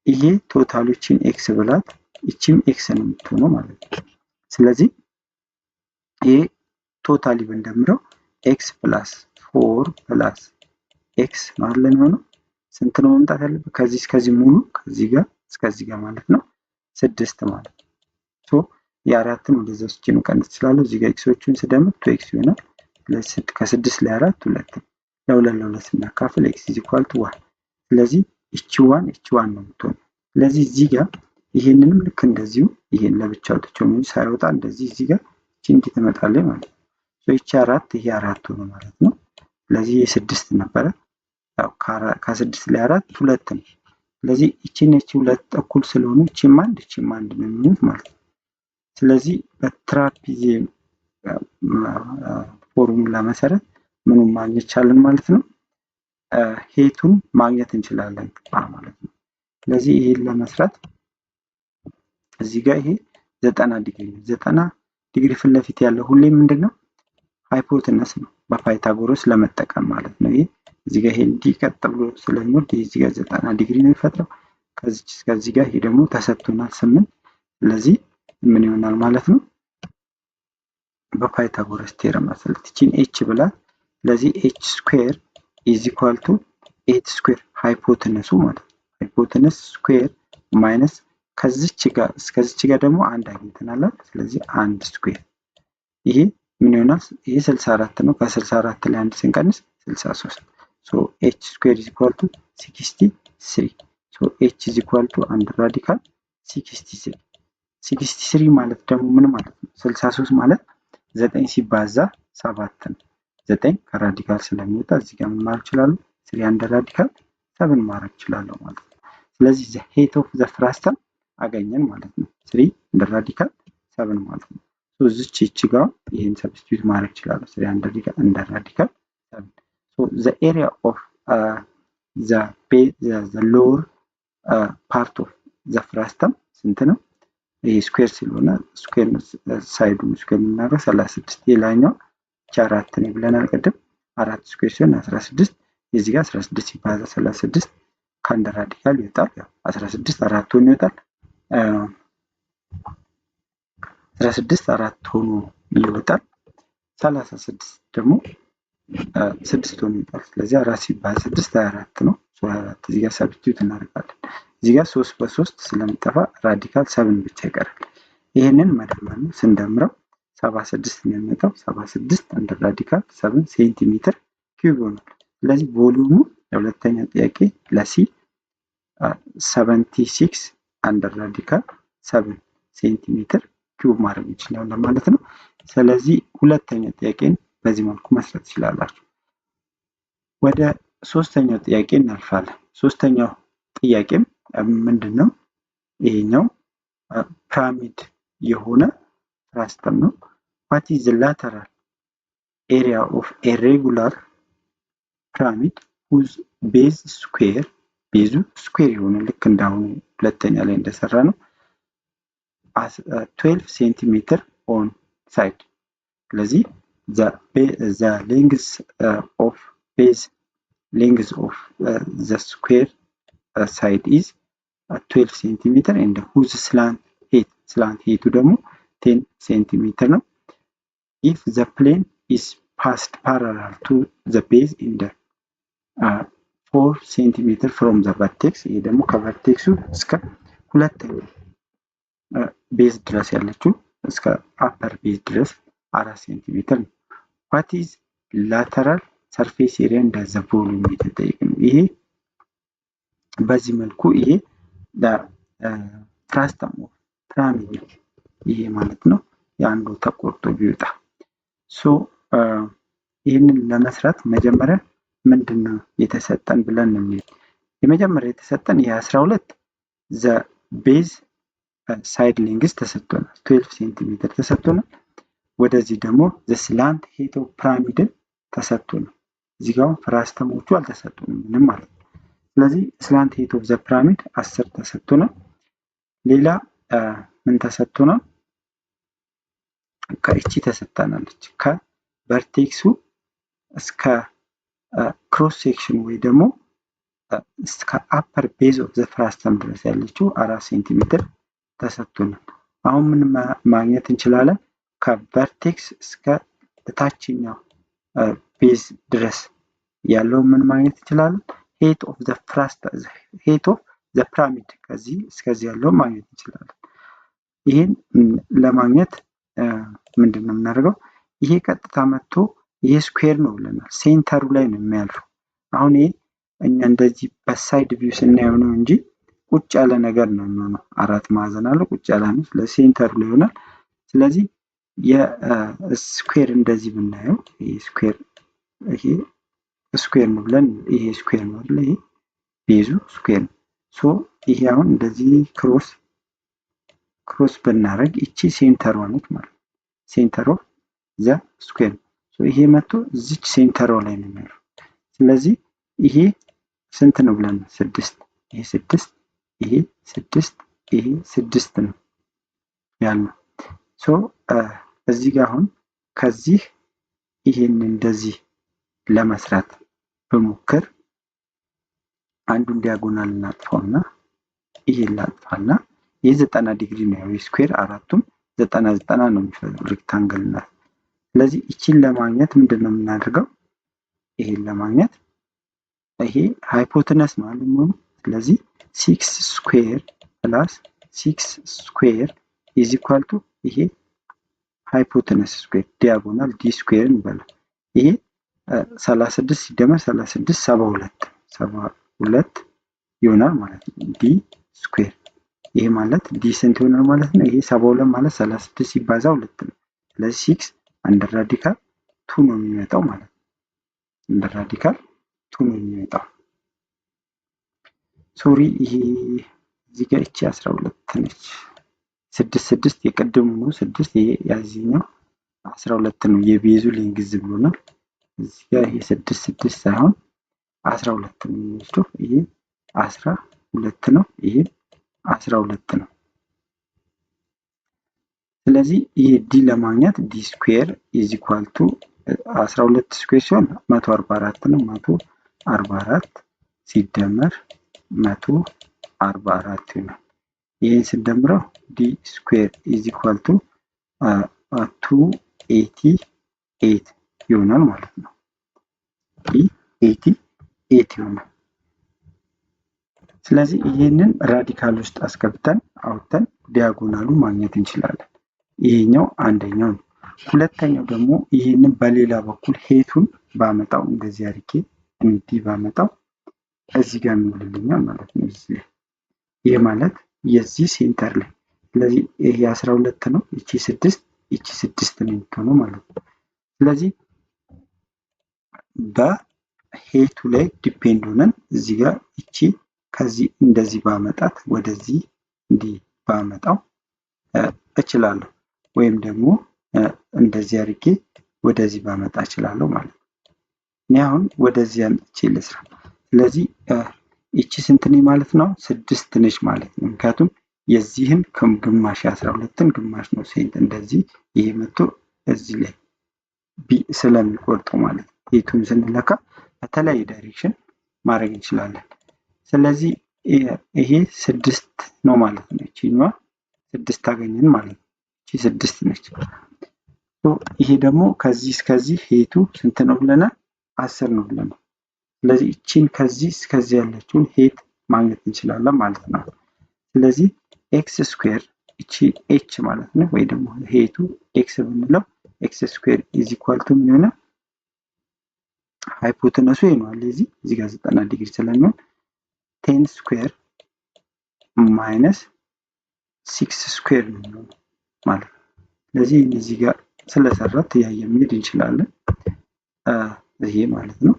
ይሄ ቶታሎችን ኤክስ ብላት እቺም ኤክስ ነው የምትሆነው ማለት ነው። ስለዚህ ይሄ ቶታሊ ብንደምረው ኤክስ ፕላስ 4 ፕላስ ኤክስ ማለት ነው። ስንት ነው መምጣት ያለበት? ከዚህ እስከዚህ ሙሉ ከዚህ ጋር እስከዚህ ጋር ማለት ነው 6 ማለት ነው። ሶ የአራትን ወደዛ ስጭ ነው ቀንስ ትችላለሁ። እዚህ ጋር ኤክሶቹን ስደምር 2x ይሆናል። ከ6 ላይ 4 2 ለሁለት ለሁለት ስናካፍል x is equal to 1። ስለዚህ እቺ 1 ነው የምትሆነው። ስለዚህ እዚህ ጋር ይሄንንም ልክ እንደዚሁ ይሄን ለብቻው አውጥቼው ነው ሳይወጣ እንደዚህ እዚህ ጋር እቺ እንዲህ ትመጣለች ማለት ነው። ሶ እቺ 4 ይሄ 4 ሆነ ማለት ነው። ስለዚህ ይሄ 6 ነበረ። ያው ከ6 ላይ 4 2 ነው። ስለዚህ እቺን እቺ ሁለት እኩል ስለሆኑ እቺም አንድ ነው የሚሆኑት ማለት ነው። ስለዚህ በትራፒዚየም ፎርሙላ መሰረት ምኑን ማግኘት ቻለን ማለት ነው? ሄቱን ማግኘት እንችላለን ማለት ነው። ስለዚህ ይሄን ለመስራት እዚህ ጋር ይሄ 90 ዲግሪ ነው። 90 ዲግሪ ፊት ለፊት ያለው ሁሌ ምንድነው? ሃይፖቴነስ ነው በፓይታጎረስ ለመጠቀም ማለት ነው። ይሄ እዚህ ጋር ይሄ እንዲቀጥ ብሎ ስለሚወርድ እዚህ ጋር 90 ዲግሪ ነው የሚፈጥረው። ከዚህ እስከዚህ ጋር ይሄ ደግሞ ተሰጥቶናል 8። ስለዚህ ምን ይሆናል ማለት ነው? በፓይታጎረስ ቴረም መሰረት እቺን h ብላት። ስለዚህ h ስኩዌር ኢዝ ኢኳል ቱ 8 ስኩዌር ሃይፖቴነሱ ማለት ነው። ሃይፖቴነስ ስኩዌር ማይነስ ከዚች ጋር እስከዚች ጋር ደግሞ አንድ አግኝተናል። ስለዚህ 1 ስኩዌር ይሄ ምን ይሆናል? ይሄ 64 ነው። ከ64 ላይ አንድ ስንቀንስ 63። ሶ h ስኩዌር ኢዝ ኢኳል ቱ 63። ሶ h ኢዝ ኢኳል ቱ አንድ ራዲካል 63። 63 ማለት ደግሞ ምን ማለት ነው? 63 ማለት 9 ሲባዛ 7 ነው። 9 ከራዲካል ስለሚወጣ እዚህ ጋር ምን ማድረግ እችላለሁ? 3 አንድ ራዲካል 7 ማድረግ እችላለሁ ማለት ነው። ስለዚህ ዘ ሄት ኦፍ ዘ ፍራስተም አገኘን ማለት ነው። 3 አንድ ራዲካል 7 ማለት ነው። ሶ እዚች እቺ ጋር ይሄን ሰብስቲዩት ማድረግ እችላለሁ። 3 አንድ ራዲካል 7። ሶ ዘ ኤሪያ ኦፍ ዘ ሎወር ፓርት ኦፍ ዘ ፍራስተም ስንት ነው? ይሄ ስኩዌር ስለሆነ ስኩዌር ሳይዱ ስኩዌር የምናደርገው 36 የላኛው ብቻ 4 ነው ብለናል ቅድም። 4 ስኩዌር ሲሆን 16 የዚህ ጋር 16 ሲባዛ 36 ከአንድ ራዲካል ይወጣል። ያው 16 4 ሆኖ ይወጣል። 16 4 ሆኖ ይወጣል። 36 ደግሞ 6 ሆኖ ይወጣል። ስለዚህ 4 ሲባዛ 6 24 ነው። 24 እዚህ ጋር ሰብስቲዩት እናደርጋለን። እዚህ ጋር 3 በ3 ስለሚጠፋ ራዲካል 7 ብቻ ይቀራል። ይሄንን መደመር ነው። ስንደምረው 76 ነው የሚመጣው። 76 አንድ ራዲካል 7 ሴንቲሜትር ኪዩብ ይሆናል። ስለዚህ ቮሊዩሙ የሁለተኛ ጥያቄ ለሲ 76 አንድ ራዲካል 7 ሴንቲሜትር ኪዩብ ማድረግ እንችላለን ማለት ነው። ስለዚህ ሁለተኛ ጥያቄን በዚህ መልኩ መስራት ትችላላችሁ። ወደ ሶስተኛው ጥያቄ እናልፋለን። ሶስተኛው ጥያቄም ምንድነው? ይሄኛው ፒራሚድ የሆነ ፍራስተም ነው። what is the lateral area of a regular pyramid whose base square ቤዙ ስኩዌር የሆነ ልክ እንዳሁኑ ሁለተኛ ላይ እንደሰራ ነው 12 ሴንቲሜትር ኦን ሳይድ። ስለዚህ the length of base length of the square side is 12 ሴንቲሜትር and whose slant height ደግሞ 10 ሴንቲሜትር ነው። if the plane is passed parallel to the base in the 4 ሴንቲሜትር from the vertex ይሄ ደግሞ ከቨርቴክሱ እስከ ሁለተኛው ቤዝ ድረስ ያለችው እስከ አፐር ቤዝ ድረስ 4 ሴንቲሜትር ነው። what is lateral surface area and the volume የተጠየቀ ነው። ይሄ በዚህ መልኩ ይሄ ፍራስተም ኦፍ ፒራሚድ ይሄ ማለት ነው። የአንዱ ተቆርጦ ቢወጣ ሶ ይህንን ለመስራት መጀመሪያ ምንድነው የተሰጠን ብለን ነው። የመጀመሪያ የተሰጠን የ12 ዘ ቤዝ ሳይድ ሌንግዝ ተሰጥቶናል 12 ሴንቲሜትር ተሰጥቶናል። ወደዚህ ደግሞ ዘ ስላንት ሄት ኦፍ ፒራሚድን ተሰጥቶናል። እዚህ ጋር ፍራስተሞቹ አልተሰጡንም ምንም ማለት ነው። ስለዚህ ስላንት ሄት ኦፍ ዘ ፒራሚድ 10 ተሰጥቶናል። ሌላ ምን ተሰጥቶናል? ከእቺ ተሰጥታናለች ከቨርቴክሱ እስከ ክሮስ ሴክሽን ወይ ደግሞ እስከ አፐር ቤዝ ኦፍ ዘ ፍራስተም ድረስ ያለችው 4 ሴንቲሜትር ተሰጥቶናል። አሁን ምን ማግኘት እንችላለን? ከቨርቴክስ እስከ ታችኛው ቤዝ ድረስ ያለው ምን ማግኘት እንችላለን? ሄት ኦፍ ዘ ፍራስተም ሄት ኦፍ ዘ ፒራሚድ ከዚህ እስከዚህ ያለው ማግኘት እንችላለን። ይሄን ለማግኘት ምንድነው የምናደርገው? ይሄ ቀጥታ መጥቶ ይሄ ስኩዌር ነው ብለናል። ሴንተሩ ላይ ነው የሚያልፈው። አሁን ይሄ እኛ እንደዚህ በሳይድ ቪው ስናየው ነው እንጂ ቁጭ ያለ ነገር ነው የሚሆነው። አራት ማዕዘን አለ ቁጭ ያለ ነው። ስለዚህ ሴንተሩ ላይ ይሆናል። ስለዚህ የስኩዌር እንደዚህ ብናየው ይሄ ስኩዌር ነው ብለን ይሄ ስኩዌር ነው አይደል? ይሄ ቤዙ ስኩዌር ነው። ሶ ይሄ አሁን እንደዚህ ክሮስ ብናደርግ እቺ ሴንተሯ ነች ማለት ነው። ሴንተር ኦፍ ዘ ስኩዌር ሶ ይሄ መጥቶ እዚች ሴንተሯ ላይ ነው የሚያልፈው። ስለዚህ ይሄ ስንት ነው ብለን 6 ይሄ 6 ይሄ 6 ይሄ 6 ነው ያለው። ሶ እዚህ ጋር አሁን ከዚህ ይሄን እንደዚህ ለመስራት በሞክር አንዱን ዲያጎናል እናጥፋውና ይሄን ላጥፋና ይሄ 90 ዲግሪ ነው። ይሄ ስኩዌር አራቱም 90 ነው የሚፈልገው ሬክታንግል ነው። ስለዚህ እቺን ለማግኘት ምንድነው የምናደርገው? ይሄን ለማግኘት ይሄ ሃይፖቴነስ ማለት ነው። ስለዚህ 6 ስኩዌር ፕላስ 6 ስኩዌር ኢዝ ኢኳል ቱ ይሄ ሃይፖቴነስ ስኩዌር ዲያጎናል ዲ ስኩዌር እንበለው። ይሄ 36 ሲደመር 36 72 ይሆናል ማለት ነው። ዲ ስኩዌር ይሄ ማለት ዲ ስንት ይሆናል ማለት ነው? ይሄ 72 ማለት 36 ሲባዛ 2 ነው። ስለዚህ 6 አንደር ራዲካል 2 ነው የሚመጣው ማለት ነው። አንደር ራዲካል 2 ነው የሚመጣው። ሶሪ ይሄ እዚህ ጋር እቺ 12 ነች። 6 የቀደሙ ነው 6 ይሄ ያዚህኛው 12 ነው። የቤዙ ሌንግዝ ብሎናል። እዚህ ጋር ይሄ 6 ሳይሆን 12 ነው የሚወስደው። ይሄ 12 ነው። ይሄ 12 ነው። ስለዚህ ይሄ ዲ ለማግኘት ዲ ስኩዌር ኢዝ ኢኳል ቱ 12 ስኩዌር ሲሆን 144 ነው። 144 ሲደመር 144 ይሆናል። ይሄን ስንደምረው ዲ ስኩዌር ኢዝ ኢኳል ቱ 288 ይሆናል ማለት ነው። 88 ይሆናል። ስለዚህ ይሄንን ራዲካል ውስጥ አስገብተን አውጥተን ዲያጎናሉ ማግኘት እንችላለን። ይሄኛው አንደኛው ነው። ሁለተኛው ደግሞ ይሄንን በሌላ በኩል ሄቱን ባመጣው እንደዚህ አድርጌ እንዲህ ባመጣው እዚህ ጋር የሚውልልኛል ማለት ነው። እዚህ ይሄ ማለት የዚህ ሴንተር ላይ ስለዚህ ይሄ 12 ነው። እቺ 6 ነው የምትሆነው ማለት ነው። ስለዚህ በሄቱ ላይ ዲፔንድ ሆነን እዚህ ጋር እቺ ከዚህ እንደዚህ ባመጣት ወደዚህ እንዲህ ባመጣው እችላለሁ፣ ወይም ደግሞ እንደዚህ አድርጌ ወደዚህ ባመጣ እችላለሁ ማለት ነው። እኔ አሁን ወደዚህ አምጥቼ ልስራ። ስለዚህ እቺ ስንት ነች ማለት ነው? 6 ነች ማለት ነው። ምክንያቱም የዚህን ግማሽ 12ን ግማሽ ነው ሴንት እንደዚህ ይሄ መጥቶ እዚህ ላይ ስለሚቆርጠው ማለት ነው። ሄቱን ስንለካ በተለያየ ዳይሬክሽን ማድረግ እንችላለን። ስለዚህ ይሄ 6 ነው ማለት ነው። እቺኛዋ 6 አገኘን ማለት ነው። እቺ 6 ነች። ይሄ ደግሞ ከዚህ እስከዚህ ሄቱ ስንት ነው ብለናል? 10 ነው ብለናል። ስለዚህ እቺን ከዚህ እስከዚህ ያለችውን ሄት ማግኘት እንችላለን ማለት ነው። ስለዚህ ኤክስ ስኩዌር እቺ ኤች ማለት ነው፣ ወይ ደግሞ ሄቱ ኤክስ ብንለው ኤክስ ስኩዌር ኢዝ ኢኳል ቱ ምን ይሆናል? ሃይፖቴነሱ ይሄ ነው አለ እዚህ ጋር 90 ዲግሪ ስለሚሆን 10 ስኩዌር ማይነስ 6 ስኩዌር ነው ማለት ነው። ስለዚህ እዚህ ጋር ስለሰራት ያየ መሄድ እንችላለን ይሄ ማለት ነው።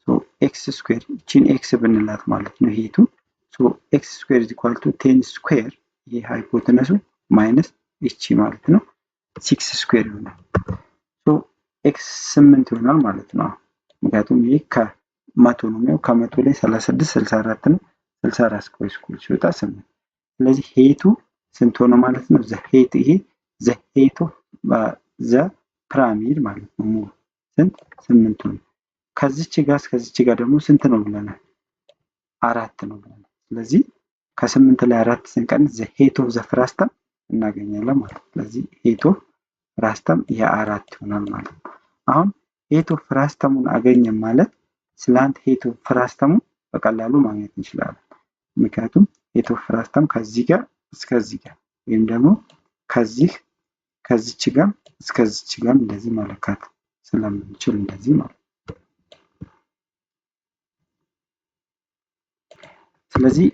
ሶ ኤክስ ስኩዌር እቺን ኤክስ ብንላት ማለት ነው ሄቱ ሶ ኤክስ ስኩዌር ኢዝ ኢኳል ቱ 10 ስኩዌር ይሄ ሃይፖቴነሱ ማይነስ እቺ ማለት ነው 6 ስኩዌር ይሆናል። ሶ ኤክስ 8 ይሆናል ማለት ነው። ምክንያቱም ይሄ ከመቶ ነው የሚሆነው ከመቶ ላይ 36 64 ነው 64 ስኩዌር ሲወጣ 8። ስለዚህ ሄቱ ስንት ሆነ ማለት ነው? ይሄ ዘ ሄት ኦፍ ዘ ፒራሚድ ማለት ነው ሙሉ ስንት 8 ሆነ። ከዚች ጋር እስከዚች ጋር ደግሞ ስንት ነው ብለናል? 4 ነው ብለናል። ስለዚህ ከ8 ላይ 4 ስንቀንስ ዘ ሄት ኦፍ ዘ ፍራስተም እናገኛለን ማለት ነው። ስለዚህ ሄት ኦፍ ፍራስተም የ4 ይሆናል ማለት ነው። አሁን ሄት ኦፍ ፍራስተሙን አገኘን ማለት ስለ አንድ ሄት ኦፍ ፍራስተሙ በቀላሉ ማግኘት እንችላለን። ምክንያቱም ሄት ኦፍ ፍራስተም ከዚህ ጋር እስከዚህ ጋር ወይም ደግሞ ከዚች ጋር እስከዚች ጋር እንደዚህ መለካት ስለምንችል እንደዚህ ማለት ነው። ስለዚህ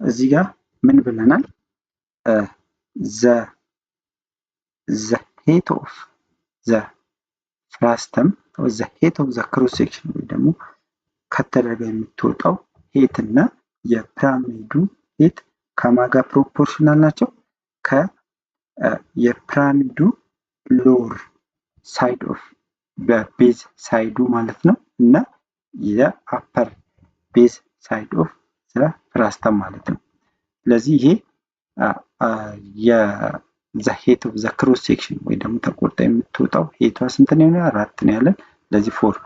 እዚህ ጋር ምን ብለናል? ዘ ሄት ኦፍ ዘ ፍራስተም ዘ ሄት ኦፍ ዘ ክሮስ ሴክሽን ወይ ደግሞ ከተደረገ የምትወጣው ሄት እና የፒራሚዱ ሄት ከማጋ ፕሮፖርሽናል ናቸው። የፒራሚዱ ሎወር ሳይድ ኦፍ በቤዝ ሳይዱ ማለት ነው እና የአፐር ቤዝ ሳይድ ኦፍ ዘ ፍራስተም ማለት ነው። ስለዚህ ይሄ የዘ ሄት ኦፍ ዘ ክሮስ ሴክሽን ወይ ደግሞ ተቆርጣ የምትወጣው ሄቷ ስንት ነው? 4 ነው ያለን። ስለዚህ 4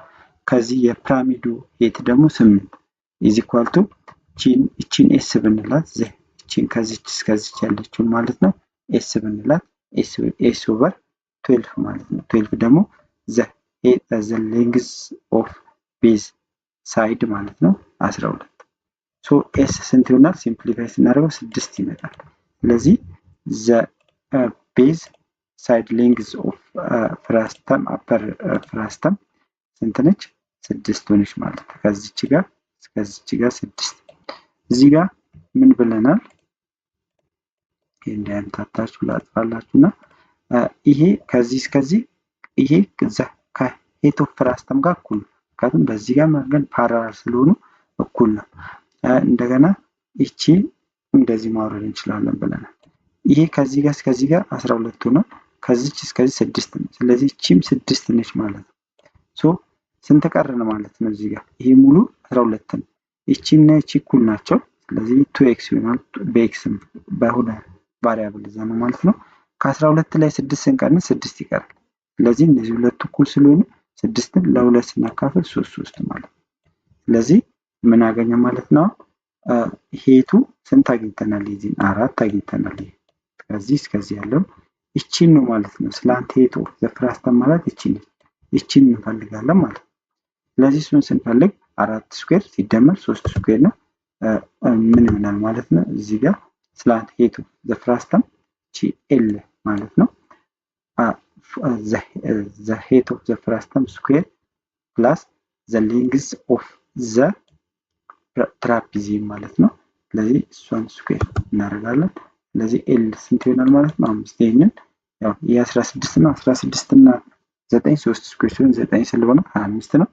ከዚህ የፒራሚዱ ሄት ደግሞ 8 ኢዝ ኢኳል ቱ እቺን ኤስ ብንላት እቺን ከዚች እስከዚች ያለችውን ማለት ነው ኤስ ብንላት ኤስ ኦቨር 12 ማለት ነው። 12 ደግሞ ዘ ሌንግዝ ኦፍ ቤዝ ሳይድ ማለት ነው 12። ሶ ኤስ ስንት ይሆናል? ሲምፕሊፋይ ስናደርገው 6 ይመጣል። ስለዚህ ዘ ቤዝ ሳይድ ሌንግዝ ኦፍ ፍራስተም አፐር ፍራስተም ስንት ነች? 6 ሆነች ማለት ነው። ከዚች ጋር እስከዚች ጋር 6። እዚህ ጋር ምን ብለናል? እንዳያምታታችሁ ላጥፋላችሁና ይሄ ከዚህ እስከዚህ ይሄ ከሄት ኦፍ ፍራስተም ጋር እኩል ነው። ምክንያቱም በዚህ ጋር ማድረግ ፓራላል ስለሆኑ እኩል ነው። እንደገና ይቺ እንደዚህ ማውረድ እንችላለን ብለናል። ይሄ ከዚህ ጋር እስከዚህ ጋር 12 ሆኗል። ከዚች እስከዚህ 6 ነው። ስለዚህ እቺም 6 ነች ማለት ነው። ሶ ስንት ቀረን ማለት ነው? እዚህ ጋር ይሄ ሙሉ 12 ነው። ይቺና ይቺ እኩል ናቸው። ስለዚህ 2x ይሆናል። በኤክስ በሆነ ቫሪያብል እዛ ነው ማለት ነው። ከ12 ላይ 6 ስንቀንስ 6 ይቀራል። ስለዚህ እነዚህ ሁለቱ እኩል ስለሆኑ 6ን ለ2 ስናካፍል 3 ማለት ነው። ስለዚህ ምን አገኘ ማለት ነው? ሄቱ ስንት አግኝተናል? ይዚን 4 አግኝተናል። ከዚህ እስከዚህ ያለው እቺን ነው ማለት ነው። ስላንት ሄት ኦፍ ዘ ፍራስተም ማለት እቺን እንፈልጋለን ማለት ነው። ስለዚህ እሱን ስንፈልግ 4 ስኩዌር ሲደመር 3 ስኩዌር ነው ምን ይሆናል ማለት ነው። እዚህ ጋር ስላንት ሄት ኦፍ ዘ ፍራስተም ቺ ኤል ማለት ነው። ዘ ሄት ኦፍ ዘ ፍራስተም ስኩዌር ፕላስ ዘ ሌንግዝ ኦፍ ዘ ትራፒዚየም ማለት ነው። ስለዚህ እሷን ስኩዌር እናደርጋለን። ስለዚህ ኤል ስንት ይሆናል ማለት ነው? 5። ይሄንን ያው የ16 ነው። 16 እና 9 3 ስኩዌር ሲሆን 9 ስለሆነ 25 ነው።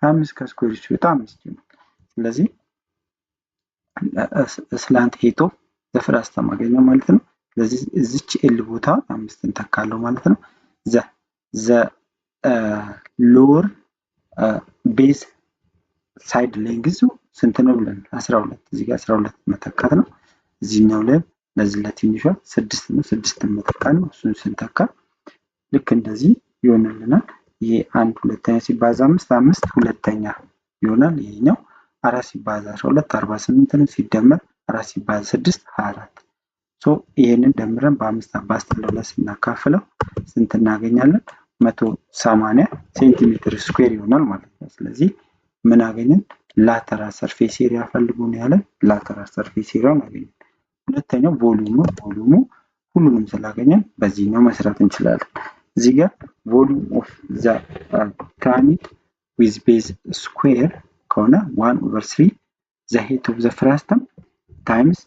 25 ከስኩዌር ሲወጣ 5 ይሆናል። ስለዚህ ስላንት ሄት ኦፍ ዘ ፍራስተም አገኘው ማለት ነው። ስለዚህ እዚች ኤል ቦታ 5 እንተካለው ማለት ነው። ዘ ሎወር ቤዝ ሳይድ ሌንግዝ ስንት ነው ብለን 12 እዚህ ጋር 12 መተካት ነው። እዚህኛው ላይ ለዚህ ለትንሿ 6 ነው። 6 መተካት ነው። እሱን ስንተካ ልክ እንደዚህ ይሆንልናል። ይሄ 1 ሁለተኛ ሲባዛ 5 ሁለተኛ ይሆናል። ይሄኛው 4 ሲባዛ 12 48 ነው። ሲደመር 4 ሲባዛ 6 24። ሶ ይሄንን ደምረን በ5 አባዝተን ለ2 ስናካፍለው ስንት እናገኛለን? 180 ሴንቲሜትር ስኩዌር ይሆናል ማለት ነው። ስለዚህ ምን አገኘን? ላተራል ሰርፌስ ኤሪያ ፈልጉ ነው ያለን። ላተራል ሰርፌስ ኤሪያውን አገኘን። ሁለተኛው ቮሊዩም ሁሉንም ስላገኘን በዚህኛው መስራት እንችላለን። እዚህ ጋር ቮሊዩም ኦፍ ዘ ፒራሚድ ዊዝ ቤዝ ስኩዌር ከሆነ 1/3 ዘ ሄት ኦፍ ዘ ፍራስተም ታይምስ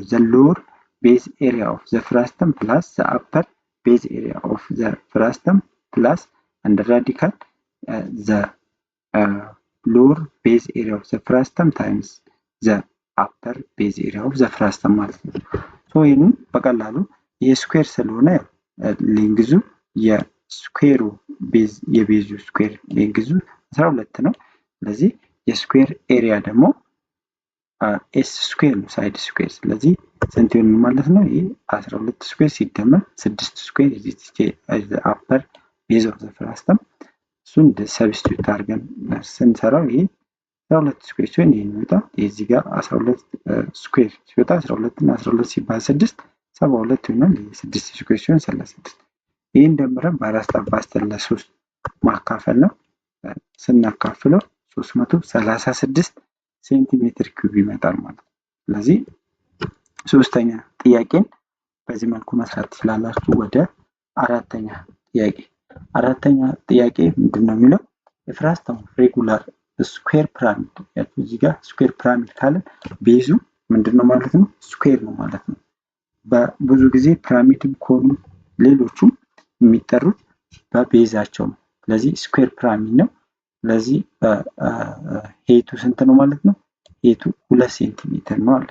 ዘ ሎወር ቤዝ ኤሪያ ኦፍ ዘ ፍራስተም ፕላስ ዘ አፐር ቤዝ ኤሪያ ኦፍ ዘ ፍራስተም ፕላስ አንደር ራዲካል ዘ ሎወር ቤዝ ኤሪያ ኦፍ ዘ ፍራስተም ታይምስ ዘ አፐር ቤዝ ኤሪያ ኦፍ ዘ ፍራስተም ማለት ነው። ሶ ይሄንን በቀላሉ የስኩዌር ስለሆነ ሌንግዙ የስኩዌሩ ቤዝ የቤዙ ስኩዌር ሌንግዙ 12 ነው። ስለዚህ የስኩዌር ኤሪያ ደግሞ ኤስ ስኩዌር ነው፣ ሳይድ ስኩዌር። ስለዚህ ስንት ይሆናል ማለት ነው? ይሄ 12 ስኩዌር ሲደመር 6 ስኩዌር አፐር ቤዝ ኦፍ ዘ ፍራስተም እሱን ሰብስቲቱት አድርገን ስንሰራው ይሄ 12 ስኩዌር ሲሆን ይሄን ይወጣ። እዚህ ጋር 12 ስኩዌር ሲወጣ 12 እና 12 ሲባዛ 6 72 ይሆናል። 6 ስኩዌር ሲሆን 36። ይሄን ደምረን በ4 አባዝተን ለ3 ማካፈል ነው። ስናካፍለው 336 ሴንቲሜትር ኪዩብ ይመጣል ማለት ነው። ስለዚህ ሶስተኛ ጥያቄን በዚህ መልኩ መስራት ትችላላችሁ። ወደ አራተኛ ጥያቄ ምንድነው የሚለው የፍራስተም ሬጉላር ስኩዌር ፒራሚድ። እዚህ ጋር ስኩዌር ፒራሚድ ካለ ቤዙ ምንድነው ማለት ነው? ስኩዌር ነው ማለት ነው። በብዙ ጊዜ ፒራሚድም ከሆኑ ሌሎቹም የሚጠሩት በቤዛቸው ነው። ስለዚህ ስኩዌር ፒራሚድ ነው። ስለዚህ ሄቱ ስንት ነው ማለት ነው? ሄቱ 2 ሴንቲሜትር ነው አለ።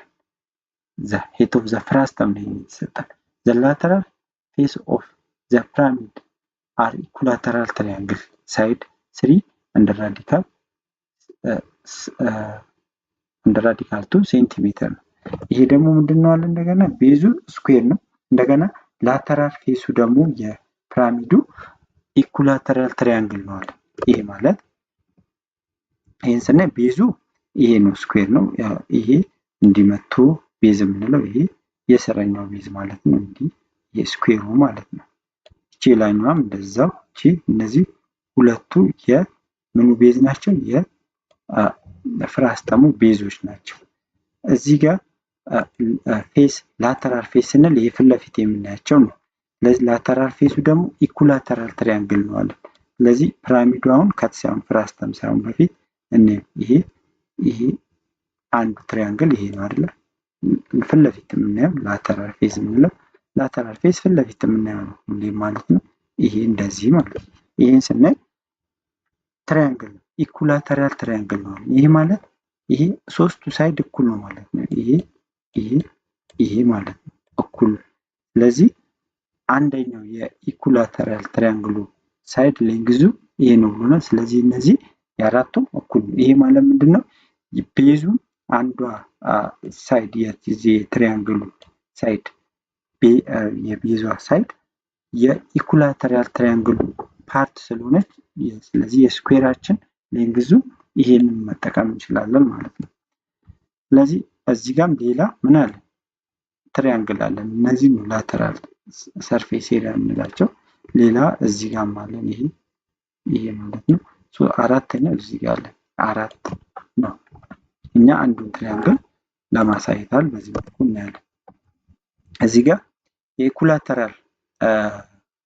the height of the frustum ነው የሚሰጠን። the lateral face of the pyramid are equilateral triangle side 3 and radical 2 ሴንቲሜትር ነው። ይሄ ደግሞ ምንድነው አለ እንደገና ቤዙ ስኩዌር ነው። እንደገና ላተራል ፌሱ ደግሞ የፒራሚዱ ኢኩላተራል ትራያንግል ነው አለ። ይሄ ማለት ይሄን ስናይ ቤዙ ይሄ ነው ስኩዌር ነው። ይሄ እንዲመቶ ቤዝ የምንለው ይሄ የስረኛው ቤዝ ማለት ነው። እንዲህ የስኩዌሩ ማለት ነው። እቺ ላይኛዋም እንደዛው እቺ እነዚህ ሁለቱ የምኑ ቤዝ ናቸው? የፍራስተሙ ቤዞች ናቸው። እዚህ ጋር ፌስ ላተራል ፌስ ስንል የፊት ለፊት የምናያቸው ነው። ስለዚህ ላተራል ፌሱ ደግሞ ኢኩላተራል ትራያንግል ነው አለ። ስለዚህ ፒራሚዱ አሁን ከት ሳይሆን ፍራስተም ሳይሆን በፊት ይሄ አንዱ ትራያንግል ይሄ ነው አይደል? ፊት ለፊት የምናየው ላተራል ፌስ የምንለው ላተራል ፌስ ፊት ለፊት የምናየው ነው እንዴ ማለት ነው። ይሄ እንደዚህ ማለት ነው። ይሄን ስናይ ትራያንግል ኢኩላተራል ትራያንግል ነው። ይሄ ማለት ይሄ ሶስቱ ሳይድ እኩል ነው ማለት ነው። ይሄ ማለት ነው እኩል። ስለዚህ አንደኛው የኢኩላተራል ትራያንግሉ ሳይድ ሌንግዙ ይሄ ነው ብሎናል። ስለዚህ እነዚህ የአራቱም እኩል ነው። ይሄ ማለት ምንድነው? ቤዙ አንዷ ሳይድ የዚህ ትራያንግሉ ሳይድ የቤዟ ሳይድ የኢኩላተራል ትራያንግሉ ፓርት ስለሆነች ስለዚህ የስኩዌራችን ሌንግዙ ይሄንን መጠቀም እንችላለን ማለት ነው። ስለዚህ እዚህ ጋርም ሌላ ምን አለ? ትራያንግል አለ። እነዚህ ነው ላተራል ሰርፌስ ኤሪያ የምንላቸው። ሌላ እዚህ ጋርም አለን ይሄ ማለት ነው። አራተኛው እዚህ ጋር አለ። 4 ነው። እኛ አንዱን ትራያንግል ለማሳየታል በዚህ መልኩ እናያለን። እዚህ ጋር የኢኩላተራል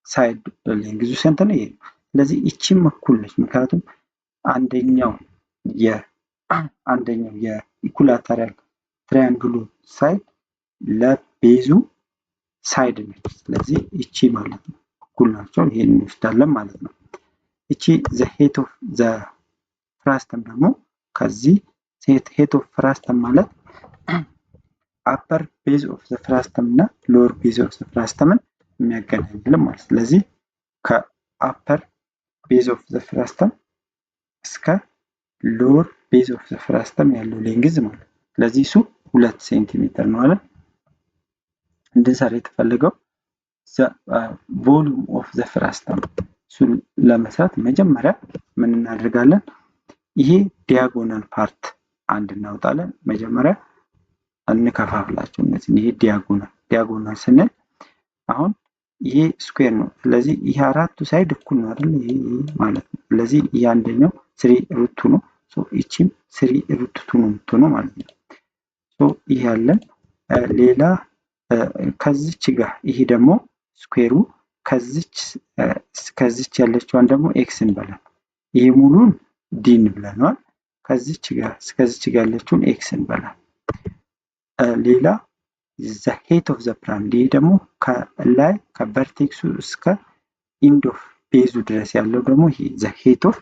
ሳይድ ሌንግዙ ስንት ነው? ይሄ። ስለዚህ እቺም እኩል ነች። ምክንያቱም አንደኛው የኢኩላተራል ትራያንግሉ ሳይድ ለቤዙ ሳይድ ነች። ስለዚህ እቺ ማለት ነው እኩል ናቸው። ይሄን እንወስዳለን ማለት ነው። እቺ the height of the frustum ደግሞ ከዚህ height of frustum ማለት upper base of the frustum እና lower base of the frustum የሚያገናኝልን ማለት። ስለዚህ ከupper base of the frustum እስከ lower base of the frustum ያለው ሌንግዝ ማለት። ስለዚህ እሱ 2 ሴንቲሜትር ነው አለ። እንድንሰራ የተፈለገው volume of the frustum እሱን ለመስራት መጀመሪያ ምን እናደርጋለን? ይሄ ዲያጎናል ፓርት አንድ እናውጣለን። መጀመሪያ እንከፋፍላቸው እነዚህ። ይሄ ዲያጎናል ስንል አሁን ይሄ ስኩዌር ነው። ስለዚህ ይሄ አራቱ ሳይድ እኩል ነው አይደል? ይሄ ማለት ነው። ስለዚህ ይሄ አንደኛው 3√2 ነው። እቺም 3√2 ነው የምትሆነው ማለት ነው። ይሄ ያለን ሌላ ከዚች ጋር ይሄ ደግሞ ስኩዌሩ ከዚች ያለችዋን ደግሞ ኤክስ እንበላል። ይሄ ሙሉን ዲን ብለናል። ከዚች ጋር እስከዚች ጋር ያለችውን ኤክስ እንበላል። ሌላ the height of the pyramid ይሄ ደግሞ ከላይ ከቨርቴክሱ እስከ ኢንድ ኦፍ ቤዙ ድረስ ያለው ደግሞ ይሄ the height of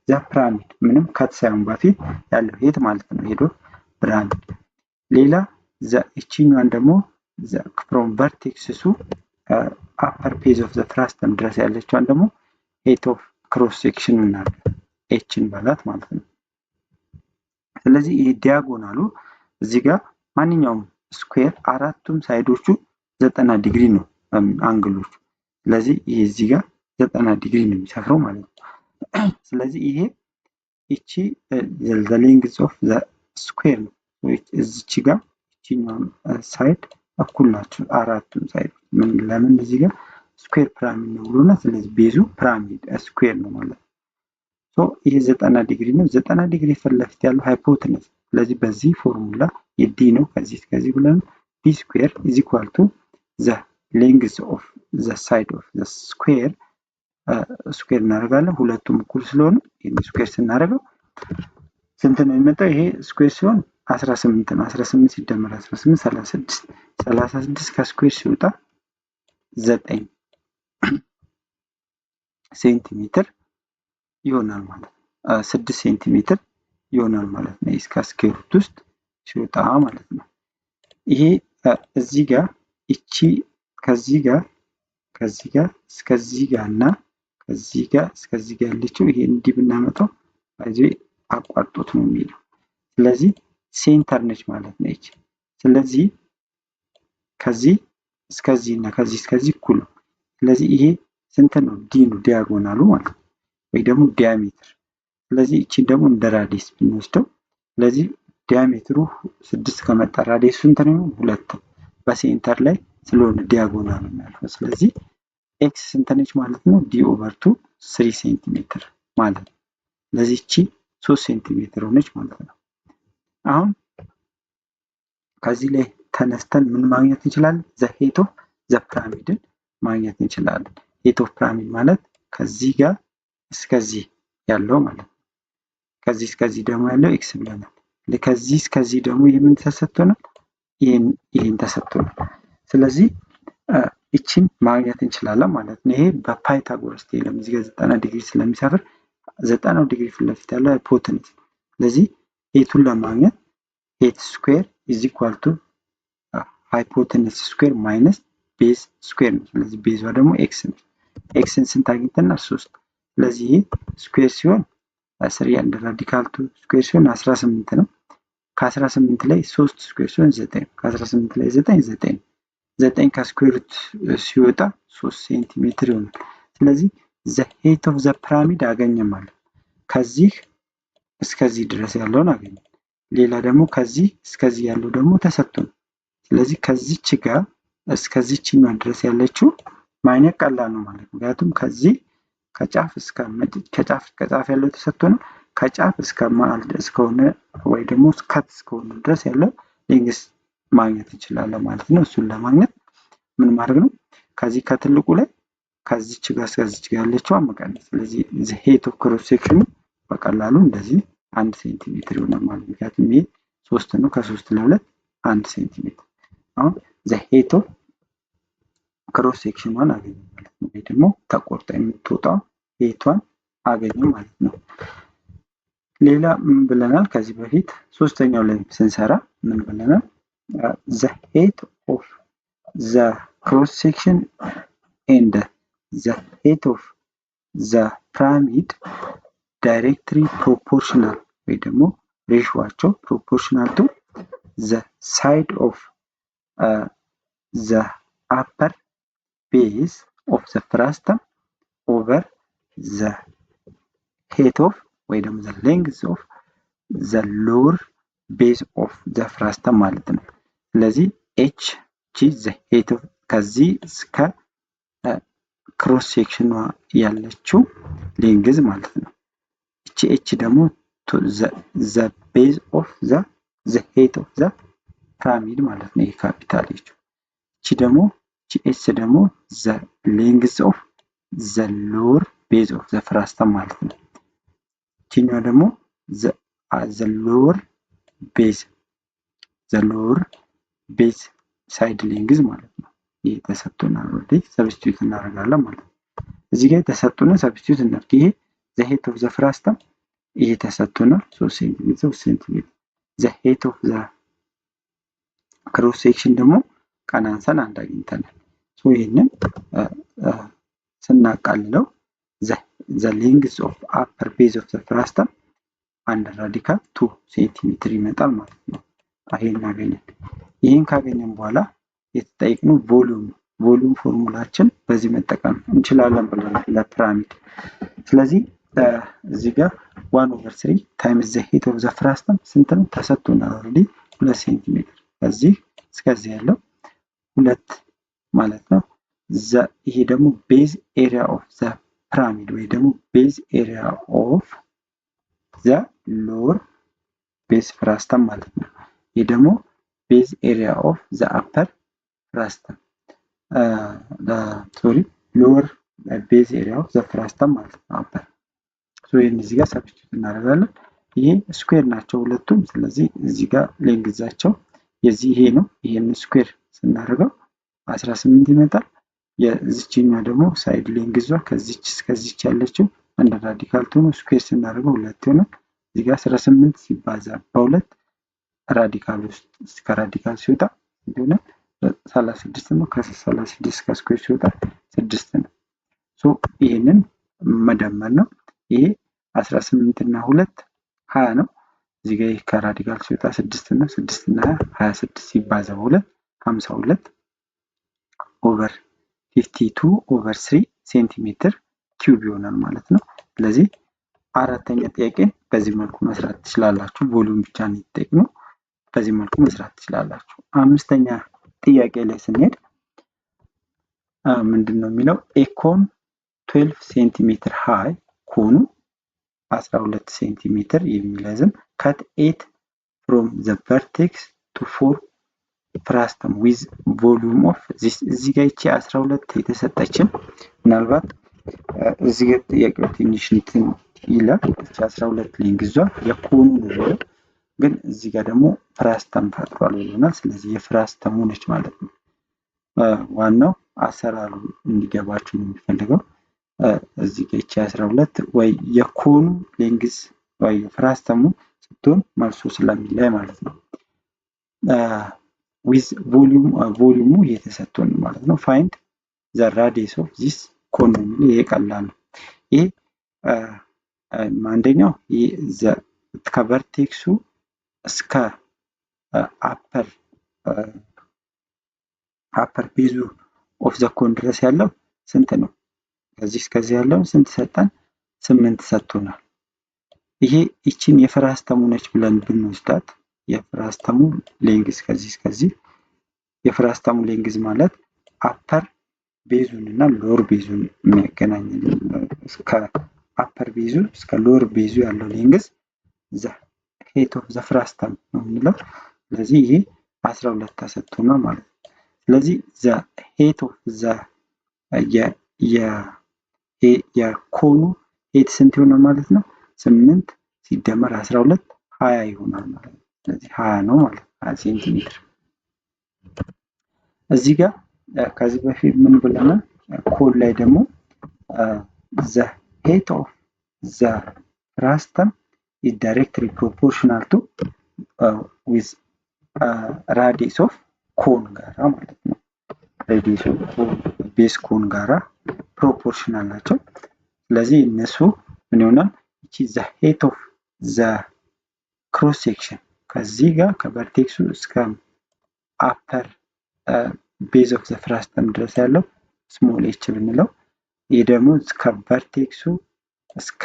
the pyramid ምንም ከት ሳይሆን በፊት ያለው ሄት ማለት ነው። ሄዶ ፒራሚድ። ሌላ እቺኛዋን ደግሞ from vertex to upper base of the frustum ድረስ ያለችዋን ደግሞ height of cross section እናደርግ ኤችን በላት ማለት ነው። ስለዚህ ይሄ ዲያጎናሉ እዚህ ጋር ማንኛውም ስኩዌር አራቱም ሳይዶቹ 90 ዲግሪ ነው አንግሎቹ። ስለዚህ ይሄ እዚህ ጋር 90 ዲግሪ ነው የሚሰፍረው ማለት ነው። ስለዚህ ይሄ እቺ the length of the square ነው። እዚች ጋር እቺኛው ሳይድ እኩል ናቸው አራቱም ሳይድ። ለምን እዚህ ጋር ስኩዌር ፒራሚድ ነው ብሎና ስለዚህ ቤዙ ፒራሚድ ስኩዌር ነው ማለት ነው። ይሄ 90 ዲግሪ ነው። 90 ዲግሪ ፊት ለፊት ያለው ሃይፖቴነስ። ስለዚህ በዚህ ፎርሙላ የዲ ነው ከዚህ እስከዚህ ብለን ዲ ስኩዌር ኢዝ ኢኳል ቱ ዘ ሌንግዝ ኦፍ ዘ ሳይድ ኦፍ ዘ ስኩዌር ስኩዌር እናደርጋለን። ሁለቱም እኩል ስለሆኑ ይሄን ስኩዌር ስናደርገው ስንት ነው የሚመጣው? ይሄ ስኩዌር ሲሆን 18 ነው። 18 ሲደመር 18 36 36 ከስኩዌር ሲወጣ 9 ሴንቲሜትር ይሆናል ማለት ነው። 6 ሴንቲሜትር ይሆናል ማለት ነው። እስከ ስኩዌር ሩት ውስጥ ሲወጣ ማለት ነው። ይሄ እዚህ ጋር እቺ ከዚህ ጋር እስከዚህ ጋር እና ከዚህ ጋር እስከዚህ ጋር ያለችው ይሄ እንዲህ ብናመጣው አይዞህ አቋርጦት ነው የሚለው። ስለዚህ ሴንተር ነች ማለት ነው እቺ። ስለዚህ ከዚህ እስከዚህ እና ከዚህ እስከዚህ እኩል ነው። ስለዚህ ይሄ ስንት ነው? ዲ ነው ዲያጎናሉ ማለት ነው፣ ወይ ደግሞ ዲያሜትር። ስለዚህ እቺን ደግሞ እንደ ራዲየስ ብንወስደው ስለዚህ ዲያሜትሩ 6 ከመጣ ራዲየሱ ስንት ነው? 2 በሴንተር ላይ ስለሆነ ዲያጎናሉ የሚያልፈው። ስለዚህ ኤክስ ስንት ነች ማለት ነው? ዲ ኦቨር 2 3 ሴንቲሜትር ማለት ነው። ስለዚህ እቺ 3 ሴንቲሜትር ሆነች ማለት ነው። አሁን ከዚህ ላይ ተነስተን ምን ማግኘት እንችላለን? ዘ ሄት ኦፍ ዘ ፒራሚድን ማግኘት እንችላለን። ሄት ኦፍ ፒራሚድ ማለት ከዚህ ጋር እስከዚህ ያለው ማለት ነው። ከዚህ እስከዚህ ደግሞ ያለው ኤክስ ብለናል። ከዚህ እስከዚህ ደግሞ የምን ተሰጥቶናል? ይሄን ተሰጥቶናል። ስለዚህ እቺን ማግኘት እንችላለን ማለት ነው። ይሄ በፓይታጎረስ ቴረም እዚህ ጋር 90 ዲግሪ ስለሚሰፍር 90 ዲግሪ ፊት ለፊት ያለው ሃይፖቴነስ። ስለዚህ ሄቱን ለማግኘት ሄት ስኩዌር ኢዝ ኢኳል ቱ ሃይፖቴነስ ስኩዌር ማይነስ ቤዝ ስኩዌር ነው። ስለዚህ ቤዟ ደግሞ ኤክስ ነው። ኤክስን ስንት አግኝተናል? 3። ስለዚህ ይሄ ስኩዌር ሲሆን 3 አንድ ራዲካል 2 ስኩዌር ሲሆን 18 ነው። ከ18 ላይ 3 ስኩዌር ሲሆን 9፣ ከ18 ላይ 9 9 ከስኩዌር ሩት ሲወጣ 3 ሴንቲሜትር ይሆናል። ስለዚህ ዘ ሄት ኦፍ ዘ ፒራሚድ አገኘን ማለት ከዚህ እስከዚህ ድረስ ያለውን አገኘን። ሌላ ደግሞ ከዚህ እስከዚህ ያለው ደግሞ ተሰጥቶን፣ ስለዚህ ከዚች ጋር እስከዚህኛው ድረስ ያለችው ማግኘት ቀላል ነው ማለት ነው። ምክንያቱም ከዚህ ከጫፍ እስከ ጫፍ ያለው ተሰጥቶ ነው። ከጫፍ እስከ መሀል እስከሆነ ወይ ደግሞ ከት እስከሆነ ድረስ ያለው ሌንግዝ ማግኘት እንችላለን ማለት ነው። እሱን ለማግኘት ምን ማድረግ ነው? ከዚህ ከትልቁ ላይ ከዚች ጋር እስከዚች ጋር ያለችው መቀነስ። ስለዚህ ዘ ሄት ኦፍ ክሮስ ሴክሽኑ በቀላሉ እንደዚህ 1 ሴንቲሜትር ይሆናል ማለት ነው። ምክንያቱም ይሄ 3 ነው። ከ3 ለ2 1 ሴንቲሜትር። አሁን ዘ ሄት ኦፍ ክሮስ ሴክሽኗን አገኘ ማለት ነው። ወይ ደግሞ ተቆርጣ የምትወጣው ሄቷን አገኘ ማለት ነው። ሌላ ምን ብለናል? ከዚህ በፊት ሶስተኛው ላይ ስንሰራ ምን ብለናል? ዘ ሄት ኦፍ ዘ ክሮስ ሴክሽን ኤንድ ዘ ሄት ኦፍ ዘ ፒራሚድ ዳይሬክትሊ ፕሮፖርሽናል ወይ ደግሞ ሬሽዋቸው ፕሮፖርሽናል ቱ ዘ ሳይድ ኦፍ ዘ አፐር ቤዝ ኦፍ ዘ ፍራስተም ኦቨር ዘ ሄት ኦፍ ወይ ደግሞ ዘ ሌንግዝ ኦፍ ዘ ሎወር ቤዝ ኦፍ ዘ ፍራስተም ማለት ነው። ስለዚህ ኤች ጂ ዘ ሄት ኦፍ ከዚህ እስከ ክሮስ ሴክሽኗ ያለችው ሌንግዝ ማለት ነው። እቺ ኤች ደግሞ ዘ ቤዝ ኦፍ ዘ ሄት ኦፍ ዘ ፒራሚድ ማለት ነው። ይሄ ካፒታል ኤች። እቺ ደግሞ ኤች ደግሞ ዘ ሌንግዝ ኦፍ ዘ ሎወር ቤዝ ኦፍ ዘ ፍራስተም ማለት ነው። እቺኛው ደግሞ ዘ ሎወር ቤዝ ሳይድ ሌንግዝ ማለት ነው። ይሄ ተሰጥቶናል። ወደ ሰብስቲዩት እናደርጋለን ማለት ነው። እዚህ ጋር ተሰጥቶና ሰብስቲዩት እናድርግ። ይሄ ዘ ሄት ኦፍ ዘ ፍራስተም ይሄ ተሰጥቶናል 3 ሴንቲሜትር። ዘ ሄት ኦፍ ዘ ክሮስ ሴክሽን ደግሞ ቀናንሰን አንድ አግኝተናል። ይህንን ስናቃልለው ዘ ሌንግዝ ኦፍ አፐር ቤዝ ኦፍ ዘ ፍራስተም አንድ ራዲካል 2 ሴንቲሜትር ይመጣል ማለት ነው። ይሄን አገኘን። ይሄን ካገኘን በኋላ የተጠየቅነው ቮሊዩም ፎርሙላችን በዚህ መጠቀም እንችላለን ብለናል ለፒራሚድ። ስለዚህ እዚህ ጋር 1/3 ታይምስ ዘ ሄት ኦፍ ዘ ፍራስተም ስንት ነው? ተሰጥቶናል ኦልሬዲ 2 ሴንቲሜትር። ከዚህ እስከዚህ ያለው 2 ማለት ነው። ይሄ ደግሞ ቤዝ ኤሪያ ኦፍ ዘ ፒራሚድ ወይ ደግሞ ቤዝ ኤሪያ ኦፍ ዘ ሎወር ቤዝ ፍራስተም ማለት ነው። ይህ ደግሞ ቤዝ ኤሪያ ኦፍ ዘ አፐር ፍራስተም ሶሪ ሎወር ቤዝ ኤሪያ ኦፍ ዘ ፍራስተም ማለት ነው። አፐር ይህን እዚህ ጋር ሰብስቲቱት እናደርጋለን። ይሄ ስኩዌር ናቸው ሁለቱም። ስለዚህ እዚህ ጋር ሌንግዛቸው የዚህ ይሄ ነው። ይሄን ስኩዌር ስናደርገው 18 ይመጣል። የዚችኛው ደግሞ ሳይድ ሌንግዟ ከዚች እስከዚች ያለችው አንድ ራዲካል ትሆኑ ስኩዌር ስናደርገው 2 ይሆናል። እዚህ ጋር 18 ሲባዛ በ2 ራዲካል ውስጥ እስከ ራዲካል ሲወጣ እንደሆነ 36 ነው። ከ36 ከስኩዌር ሲወጣ 6 ነው። ይሄንን መደመር ነው። ይሄ 18 እና 2 20 ነው። እዚህ ጋር ከራዲካል ሲወጣ 6 ነው። 6 እና 26 ሲባዛ በ2 52 ኦቨር 52 ኦቨር 3 ሴንቲሜትር ኪዩብ ይሆናል ማለት ነው። ስለዚህ አራተኛ ጥያቄ በዚህ መልኩ መስራት ትችላላችሁ። ቮሊዩም ብቻ ነው የተጠየቅነው። በዚህ መልኩ መስራት ትችላላችሁ። አምስተኛ ጥያቄ ላይ ስንሄድ ምንድነው የሚለው ኤኮን 12 ሴንቲሜትር ሃይ ኮኑ 12 ሴንቲሜትር የሚረዝም ከት 8 ፍሮም ዘ ቨርቴክስ ቱ 4 ፍራስተም ዊዝ ቮሊዩም ኦፍ እዚህ ጋር ይቺ 12 የተሰጠችን ምናልባት እዚህ ጋር ጥያቄው ትንሽ እንትን ይላል። እቺ 12 ሌንግዟ የኮኑ ነው፣ ግን እዚህ ጋር ደግሞ ፍራስተም ፈጥሯል ይሆናል። ስለዚህ የፍራስተሙ ነች ማለት ነው። ዋናው አሰራሩ እንዲገባችሁ ነው የሚፈልገው። እዚህ ጋር ይቺ 12 ወይ የኮኑ ሌንግዝ ወይ የፍራስተሙ ስትሆን መልሱ ስለሚላይ ማለት ነው። ዊዝ ቮሊዩሙ የተሰጠውን ማለት ነው። ፋይንድ ዘ ራዲየስ ኦፍ ዚስ ኮን ነው። ይሄ ቀላል ነው። ይሄ አንደኛው ከቨርቴክሱ እስከ አፐር ቤዙ ኦፍ ዘ ኮን ድረስ ያለው ስንት ነው? ከዚህ እስከዚህ ያለው ስንት ሰጠን? 8 ሰጥቶናል። ይሄ እቺን የፍራስተሙ ነች ብለን ብንወስዳት የፍራስተሙ ሌንግዝ ከዚህ እስከዚህ የፍራስተሙ ሌንግዝ ማለት አፐር ቤዙን እና ሎወር ቤዙን የሚያገናኝ እስከ አፐር ቤዙ እስከ ሎወር ቤዙ ያለው ሌንግዝ ዘ ሄት ኦፍ ዘ ፍራስተም ነው የሚለው። ስለዚህ ይሄ 12 ተሰጥቶናል ማለት ነው። ስለዚህ ዘ ሄት ኦፍ ዘ የኮኑ ሄት ስንት ይሆናል ማለት ነው? 8 ሲደመር 12 20 ይሆናል ማለት ነው። ስለዚህ 20 ነው ማለት ነው። 20 ሴንቲሜትር። እዚህ ጋር ከዚህ በፊት ምን ብለናል? ኮን ላይ ደግሞ ዘ ሄት ኦፍ ዘ ፍራስተም is directly proportional to with radius of ኮን ጋራ ማለት ነው። ሬዲየስ ኦፍ ቤዝ ኮን ጋራ ፕሮፖርሽናል ናቸው። ስለዚህ እነሱ ምን ይሆናል? እቺ ዘ ሄት ኦፍ ዘ ክሮስ ሴክሽን ከዚህ ጋር ከቨርቴክሱ እስከ አፐር ቤዝ ኦፍ ዘ ፍራስተም ድረስ ያለው ስሞል ኤች ብንለው፣ ይህ ደግሞ ከቨርቴክሱ እስከ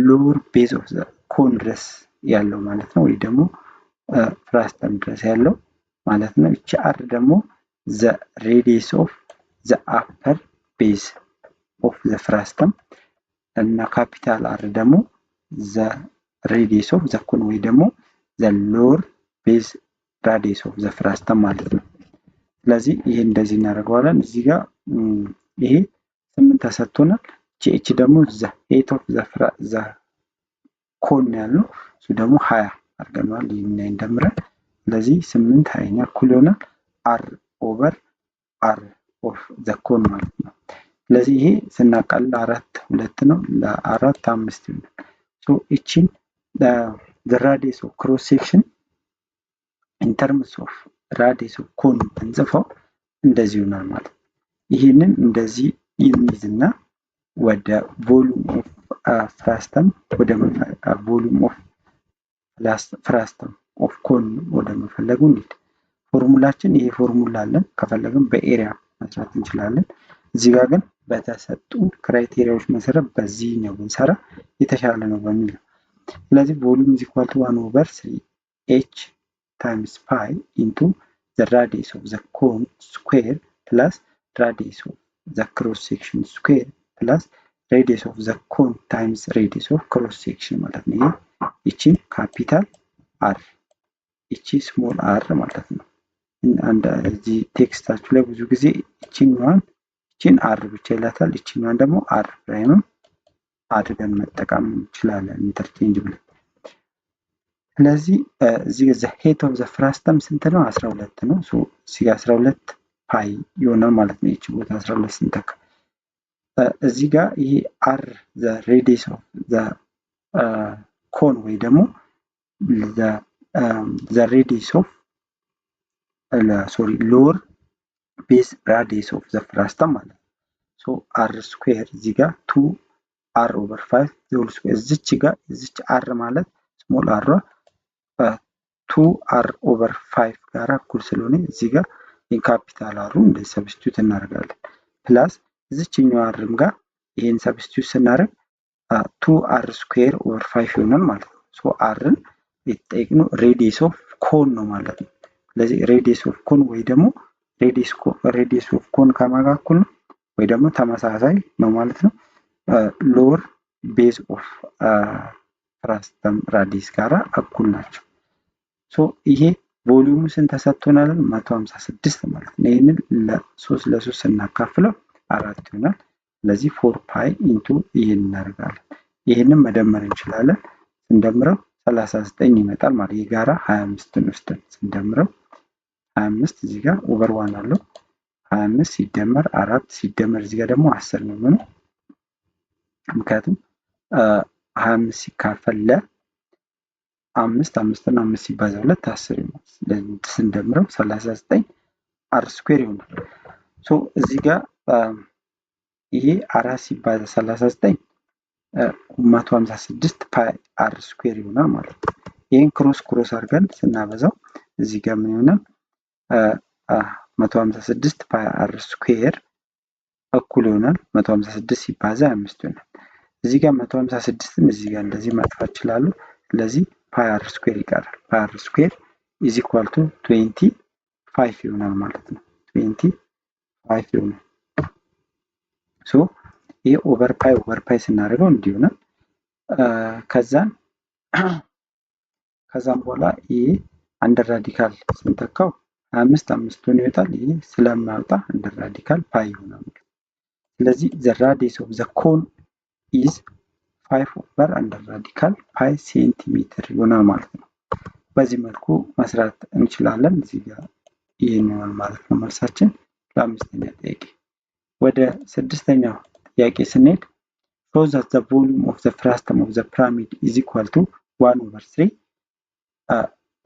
ሎወር ቤዝ ኦፍ ዘ ኮን ድረስ ያለው ማለት ነው። ወይ ደግሞ ፍራስተም ድረስ ያለው ማለት ነው። እቺ አር ደግሞ ዘ ሬዲየስ ኦፍ ዘ አፐር ቤዝ ኦፍ ዘ ፍራስተም እና ካፒታል አር ደግሞ ዘ ሬዲየስ ኦፍ ዘ ኮን ወይ ደግሞ ዘ ሎወር ቤዝ ራዲየስ ኦፍ ዘ ፍራስተም ማለት ነው። ስለዚህ ይሄ እንደዚህ እናደርገዋለን። እዚህ ጋር ይሄ 8 ተሰጥቶናል። እቺ ደግሞ ዘ ሄት ኦፍ ዘ ኮን ያለው እሱ ደግሞ 20 አድርገናል። ይሄን እንደምረን ስለዚህ 8 20 እኩል ይሆናል አር ኦቨር አር ኦፍ ዘ ኮን ማለት ነው። ስለዚህ ይሄ ስናቃል 4 2 ነው፣ ለ4 5 ይሆናል። ሶ እቺን the radius of cross section in terms of radius of cone እንጽፈው እንደዚህ ይሆናል ማለት ነው። ይሄንን እንደዚህ ይይዝና ወደ ቮሊዩም ኦፍ ፍራስተም ወደ ቮሊዩም ኦፍ ፍራስተም ኦፍ ኮን ወደ መፈለጉ እንሂድ። ፎርሙላችን ይሄ ፎርሙላ አለን። ከፈለግን በኤሪያ መስራት እንችላለን። እዚህ ጋር ግን በተሰጡ ክራይቴሪያዎች መሰረት በዚህ ነው ብንሰራ የተሻለ ነው በሚል ነው። ስለዚህ ቮሊዩም is equal to 1 over 3h times pi into the radius of the cone square plus radius of the cross section square plus ሬዲየስ ኦፍ ዘ ኮን ታይምስ ሬዲየስ ኦፍ ክሮስ ሴክሽን ማለት ነው። ይቺን ካፒታል አር ይቺ ስሞል አር ማለት ነው። እዚህ ቴክስታችሁ ላይ ብዙ ጊዜ ይቺን አር ብቻ ይላታል፣ ይቺኛዋን ደግሞ አር ፕራይምም አድርገን መጠቀም እንችላለን ኢንተርቼንጅብል። ስለዚህ እዚህ ዘ ሄት ኦፍ ዘ ፍራስተም ስንት ነው? 12 ነው። ሶ እዚህ ጋር 12 ፓይ ይሆናል ማለት ነው። ይቺ ቦታ 12 ስንተካ እዚህ ጋር ይሄ አር ዘ ሬዲየስ ኦፍ ዘ ኮን ወይ ደግሞ ዘ ሬዲየስ ኦፍ ሎወር ቤዝ ራዲየስ ኦፍ ዘ ፍራስተም ማለት ነው። ሶ አር ስኩዌር እዚህ ጋር 2 አር ኦቨር 5 ሆል ስኩዌር እዚች ጋር እዚች አር ማለት ስሞል አር 2 አር ኦቨር 5 ጋር እኩል ስለሆነ እዚህ ጋር የካፒታል አሩ እንደዚህ ሰብስቲዩት እናደርጋለን። ፕላስ እዚችኛው አርም ጋር ይሄን ሰብስቲዩት ስናደርግ 2 አር ስኩዌር ኦቨር 5 ይሆናል ማለት ነው። ሶ አርን የተጠየቅነው ሬዲየስ ኦፍ ኮን ነው ማለት ነው። ስለዚህ ሬዲየስ ኦፍ ኮን ወይ ደግሞ ሬዲየስ ኦፍ ኮን ከማን ጋር እኩል ነው ወይ ደግሞ ተመሳሳይ ነው ማለት ነው። ሎወር ቤዝ ኦፍ ፍራስተም ራዲየስ ጋራ እኩል ናቸው። ሶ ይሄ ቮሊዩሙ ስንት ተሰጥቶናል? 156 ማለት ነው። ይሄንን ለ3 ስናካፍለው 4 ይሆናል። ስለዚህ 4 ፓይ ኢንቱ ይሄን እናደርጋለን። ይሄንን መደመር እንችላለን። ስንደምረው 39 ይመጣል ማለት የጋራ 25ን ወስደን ስንደምረው 25 እዚህ ጋር ኦቨር 1 አለው 25 ሲደመር 4 ሲደመር እዚህ ጋር ደግሞ 10 ነው የሚሆነው። ምክንያቱም 25 ሲካፈል ለ5 5 እና 5 ሲባዛ 2 10 ይሆናል። ስለዚህ ስንደምረው 39 አር ስኩዌር ይሆናል። ሶ እዚህ ጋር ይሄ 4 ሲባዛ 39 156 ፓይ አር ስኩዌር ይሆናል ማለት ነው። ይሄን ክሮስ አድርገን ስናበዛው እዚህ ጋር ምን ይሆናል? 156 ፓይ አር ስኩዌር እኩል ይሆናል 156 ሲባዛ 25 ይሆናል። እዚህ ጋር 156ን እዚህ ጋር እንደዚህ ማጥፋት ይችላሉ። ስለዚህ ፓይ አር ስኩዌር ይቀራል። ፓይ አር ስኩዌር ኢዝ ኢኳል ቱ 25 ይሆናል ማለት ነው። 25 ይሆናል። ሶ ይሄ ኦቨር ፓይ ስናደርገው እንዲህ ይሆናል። ከዛም በኋላ ይሄ አንደር ራዲካል ስንተካው 25 ሆኖ ይወጣል። ይሄ ስለማይወጣ አንደር ራዲካል ፓይ ይሆናል። ስለዚህ ዘ ራዲየስ ኦፍ ዘ ኮን ኢዝ 5 ኦቨር አንደር ራዲካል ፓይ ሴንቲሜትር ይሆናል ማለት ነው። በዚህ መልኩ መስራት እንችላለን። እዚህ ጋር ይሄን ይሆናል ማለት ነው መልሳችን ለአምስተኛ ጥያቄ። ወደ ስድስተኛው ጥያቄ ስንሄድ show that the volume of the frustum of the pyramid is equal to 1/3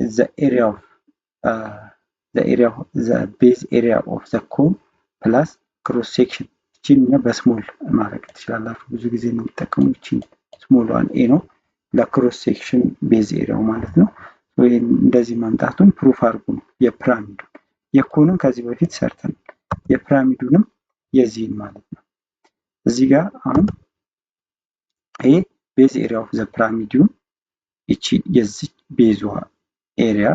the area of the base area of the cone plus cross section እቺን በስሞል ማድረግ ትችላላችሁ። ብዙ ጊዜ የምንጠቀመው እቺን ስሞል ዋን ኤ ነው ለክሮስ ሴክሽን ቤዝ ኤሪያው ማለት ነው። ወይም እንደዚህ ማምጣቱን ፕሩፍ አድርጉ ነው። የፒራሚዱን የኮኑን ከዚህ በፊት ሰርተን የፒራሚዱንም የዚህን ማለት ነው። እዚህ ጋር አሁን ይሄ ቤዝ ኤሪያ ኦፍ ዘ ፒራሚዱን እቺ የዚህ ቤዟ ኤሪያ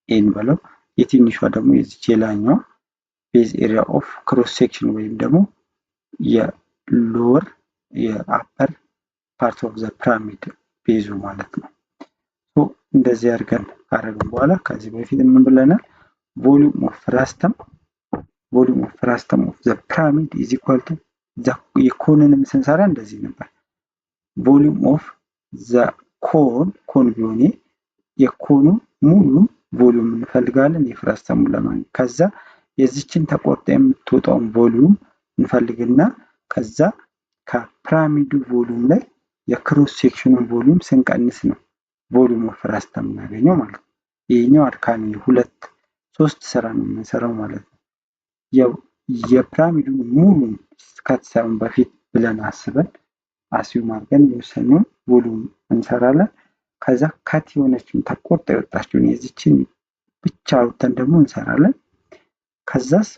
ኤን በለው የትንሿ ደግሞ የዚህ የላኛዋ ቤዝ ኤሪያ ኦፍ ክሮስ ሴክሽን ወይም ደግሞ የሎወር የአፐር ፓርት ኦፍ ዘ ፒራሚድ ቤዙ ማለት ነው። ሶ እንደዚህ አድርገን ካደረግን በኋላ ከዚህ በፊት ምን ብለናል? ቮሊዩም ኦፍ ፍራስተም ኦፍ ዘ ፒራሚድ ኢዝ ኢኳል ቱ የኮንንም ስንሰራ እንደዚህ ነበር። ቮሊዩም ኦፍ ዘ ኮን ቢሆን የኮኑ ሙሉ ቮሊዩም እንፈልጋለን የፍራስተሙን ለማግኘት። ከዛ የዚችን ተቆርጣ የምትወጣውን ቮሊዩም እንፈልግና ከዛ ከፒራሚዱ ቮሊዩም ላይ የክሮስ ሴክሽኑን ቮሊዩም ስንቀንስ ነው ቮሊዩም ኦፍ ፍራስተም እናገኘው ማለት ነው። ይሄኛው አድካሚ 2-3 ስራ ነው የምንሰራው ማለት ነው። የፒራሚዱን ሙሉ ከተሰራን በፊት ብለን አስበን አስዩም አድርገን የወሰነውን ቮሊዩም እንሰራለን። ከዛ ካት የሆነችን ተቆርጣ የወጣችውን የዚችን ብቻ አውጥተን ደግሞ እንሰራለን። ከዛስ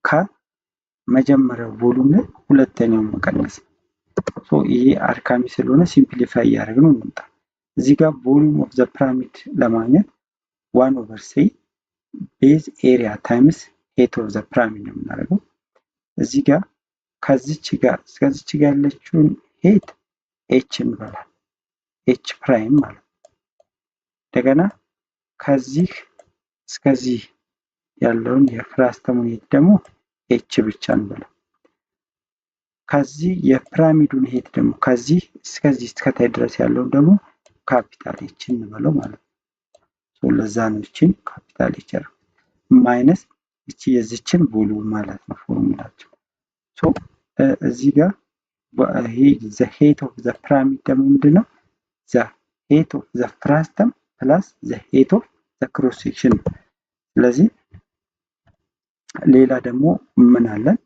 ከመጀመሪያው ቮሊዩም ላይ ሁለተኛውን መቀነስ። ሶ ይሄ አድካሚ ስለሆነ ሲምፕሊፋይ እያደረግነው እንምጣ። እዚህ ጋር ቮሊዩም ኦፍ ዘ ፒራሚድ ለማግኘት 1/3 ቤዝ ኤሪያ ታይምስ ሄት ኦፍ ዘ ፒራሚድ ነው የምናደርገው። እዚህ ጋር ከዚች ጋር እስከዚች ጋር ያለችውን ሄት ኤች እንበላል። ኤች ፕራይም ማለት ነው። እንደገና ከዚህ እስከዚህ ያለውን የፍራስተሙን ሄት ደግሞ ኤች ብቻ እንበላል። ከዚህ የፒራሚዱን ሄት ደግሞ ከዚህ እስከዚህ እስከታይ ድረስ ያለውን ደግሞ ካፒታል ኤች እንበለው ማለት ነው። ለዛ ነው እቺን ካፒታል ኤች ማይነስ እቺ የዚችን ቮሉም ማለት ነው ፎርሙላችን። እዚህ ጋር ይሄ ዘ ሄት ኦፍ ዘ ፒራሚድ ደግሞ ምንድነው? ዘ ሄት ኦፍ ዘ ፍራስተም ፕላስ ዘ ሄት ኦፍ ዘ ክሮስ ሴክሽን። ስለዚህ ሌላ ደግሞ ምን አለን?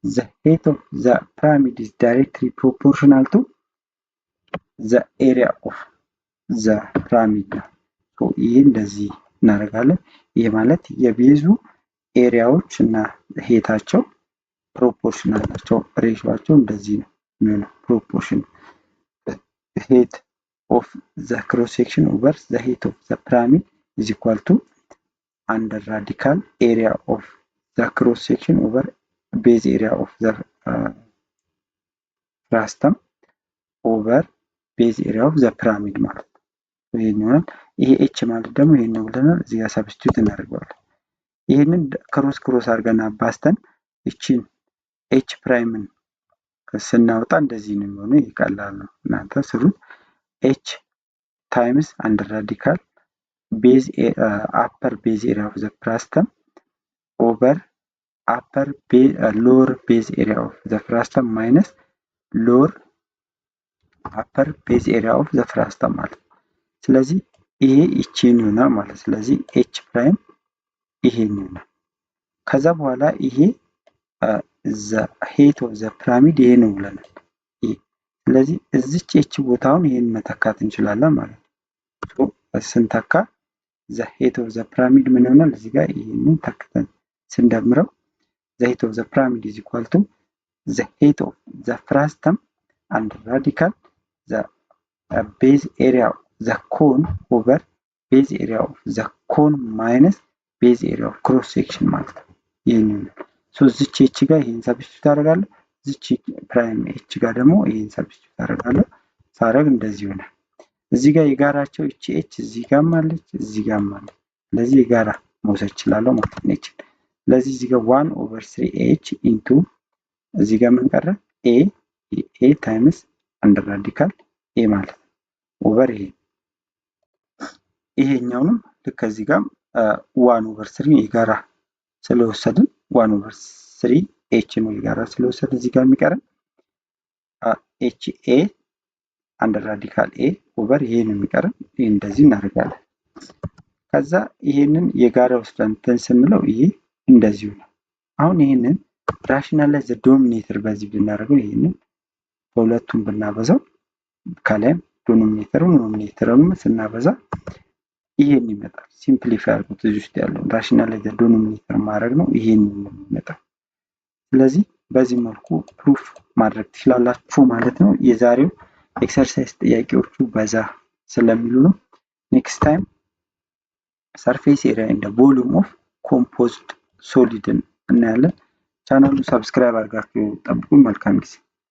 the height of the pyramid is directly proportional to the area of the pyramid ነው። ይህ እንደዚህ እናደርጋለን። ይህ ማለት የቤዙ ኤሪያዎች እና ሄታቸው ፕሮፖርሽናል ናቸው። ሬሾቸው እንደዚህ ነው የሚሆነው። ፕሮፖርሽን ሄት ኦፍ ዘ ክሮስ ሴክሽን ኦቨር ዘ ሄት ኦፍ ዘ ፒራሚድ is equal to under radical area of the cross section over base area of the frastum over base area of the pyramid ማለት ነው። ይሄንን ይሄ ኤች ማለት ደግሞ ይሄን ነው ብለናል። እዚህ ጋር ሰብስቲቱት እናደርጋለን። ይሄንን ክሮስ ክሮስ አድርገን አባስተን እቺን ኤች ፕራይምን ስናወጣ እንደዚህ ነው የሚሆነው። ይቀላል ነው እናንተ ስሩት። ኤች ታይምስ አንደር ራዲካል ቤዝ አፐር ቤዝ ኤሪያ ኦፍ ዘ ፍራስተም ኦቨር አፐር ሎወር ቤዝ ኤሪያ ኦፍ ዘ ፍራስተም ማይነስ ሎወር አፐር ቤዝ ኤሪያ ኦፍ ዘ ፍራስተም ማለት ነው። ስለዚህ ይሄ ይቺን ይሆናል ማለት። ስለዚህ ኤች ፕራይም ይሄን ይሆናል። ከዛ በኋላ ይሄ ዘ ሄት ኦፍ ዘ ፒራሚድ ይሄ ነው ብለናል። ስለዚህ እዚች ኤች ቦታውን ይሄን መተካት እንችላለን ማለት ነው። ስንተካ ዘ ሄት ኦፍ ዘ ፒራሚድ ምን ይሆናል? እዚህ ጋር ይሄንን ተክተን ስንደምረው ዘ ሄት ኦፍ ዘ ፒራሚድ ኢዝ ኢኳል ቱ ዘ ሄት ኦፍ ዘ ፍራስተም አንድ ራዲካል ዘ ቤዝ ኤሪያ ዘ ኮን ኦቨር ቤዝ ኤሪያ ኦፍ ዘ ኮን ማይነስ ቤዝ ኤሪያ ኦፍ ክሮስ ሴክሽን ማለት ነው። ይሄን ይሆናል። እዚች ኤች ጋር ይሄን ሰብስቲቱት አደርጋለሁ። እዚች ፕራይም ኤች ጋር ደግሞ ይሄን ሰብስቲቱት አደርጋለሁ። ሳረግ እንደዚህ ይሆናል። እዚህ ጋር የጋራቸው እቺ ኤች እዚህ ጋር አለች፣ እዚህ ጋር አለች። ስለዚህ የጋራ መውሰድ እችላለሁ ማለት ነው። ስለዚህ እዚህ ጋር 1 ኦቨር 3 ኤች ኢንቱ እዚህ ጋር ምን ቀረ? ኤ ታይምስ አንደር ራዲካል ኤ ማለት ነው ኦቨር ይሄ ይሄኛውንም ልክ ከዚህ ጋር 1 ኦቨር 3 የጋራ ስለወሰድን 1 ኦቨር 3 ኤች ነው የጋራ ስለወሰድን እዚህ ጋር የሚቀረን ኤች ኤ አንደር ራዲካል ኤ ኦቨር ይሄ ነው የሚቀረን። ይሄ እንደዚህ እናደርጋለን። ከዛ ይሄንን የጋራ ወስደን እንትን ስንለው ይሄ እንደዚሁ ነው። አሁን ይሄንን ራሽናላይዝ ዶሚኔተር በዚህ ብናደርገው ይሄንን በሁለቱም ብናበዛው ከላይም ዶሚኔተሩን ኖሚኔተሩን ስናበዛ ይሄን ይመጣል። ሲምፕሊፋይ አድርጉት። እዚህ ውስጥ ያለው ራሽናላይዝ ዶሚኔተር ማድረግ ነው። ይሄን ይመጣል። ስለዚህ በዚህ መልኩ ፕሩፍ ማድረግ ትችላላችሁ ማለት ነው። የዛሬው ኤክሰርሳይዝ ጥያቄዎቹ በዛ ስለሚሉ ነው። ኔክስት ታይም ሰርፌስ ኤሪያ እንደ ቮሊዩም ኦፍ ኮምፖዝድ ሶሊድን እናያለን። ቻናሉን ሰብስክራይብ አድርጋችሁ ጠብቁ። መልካም ጊዜ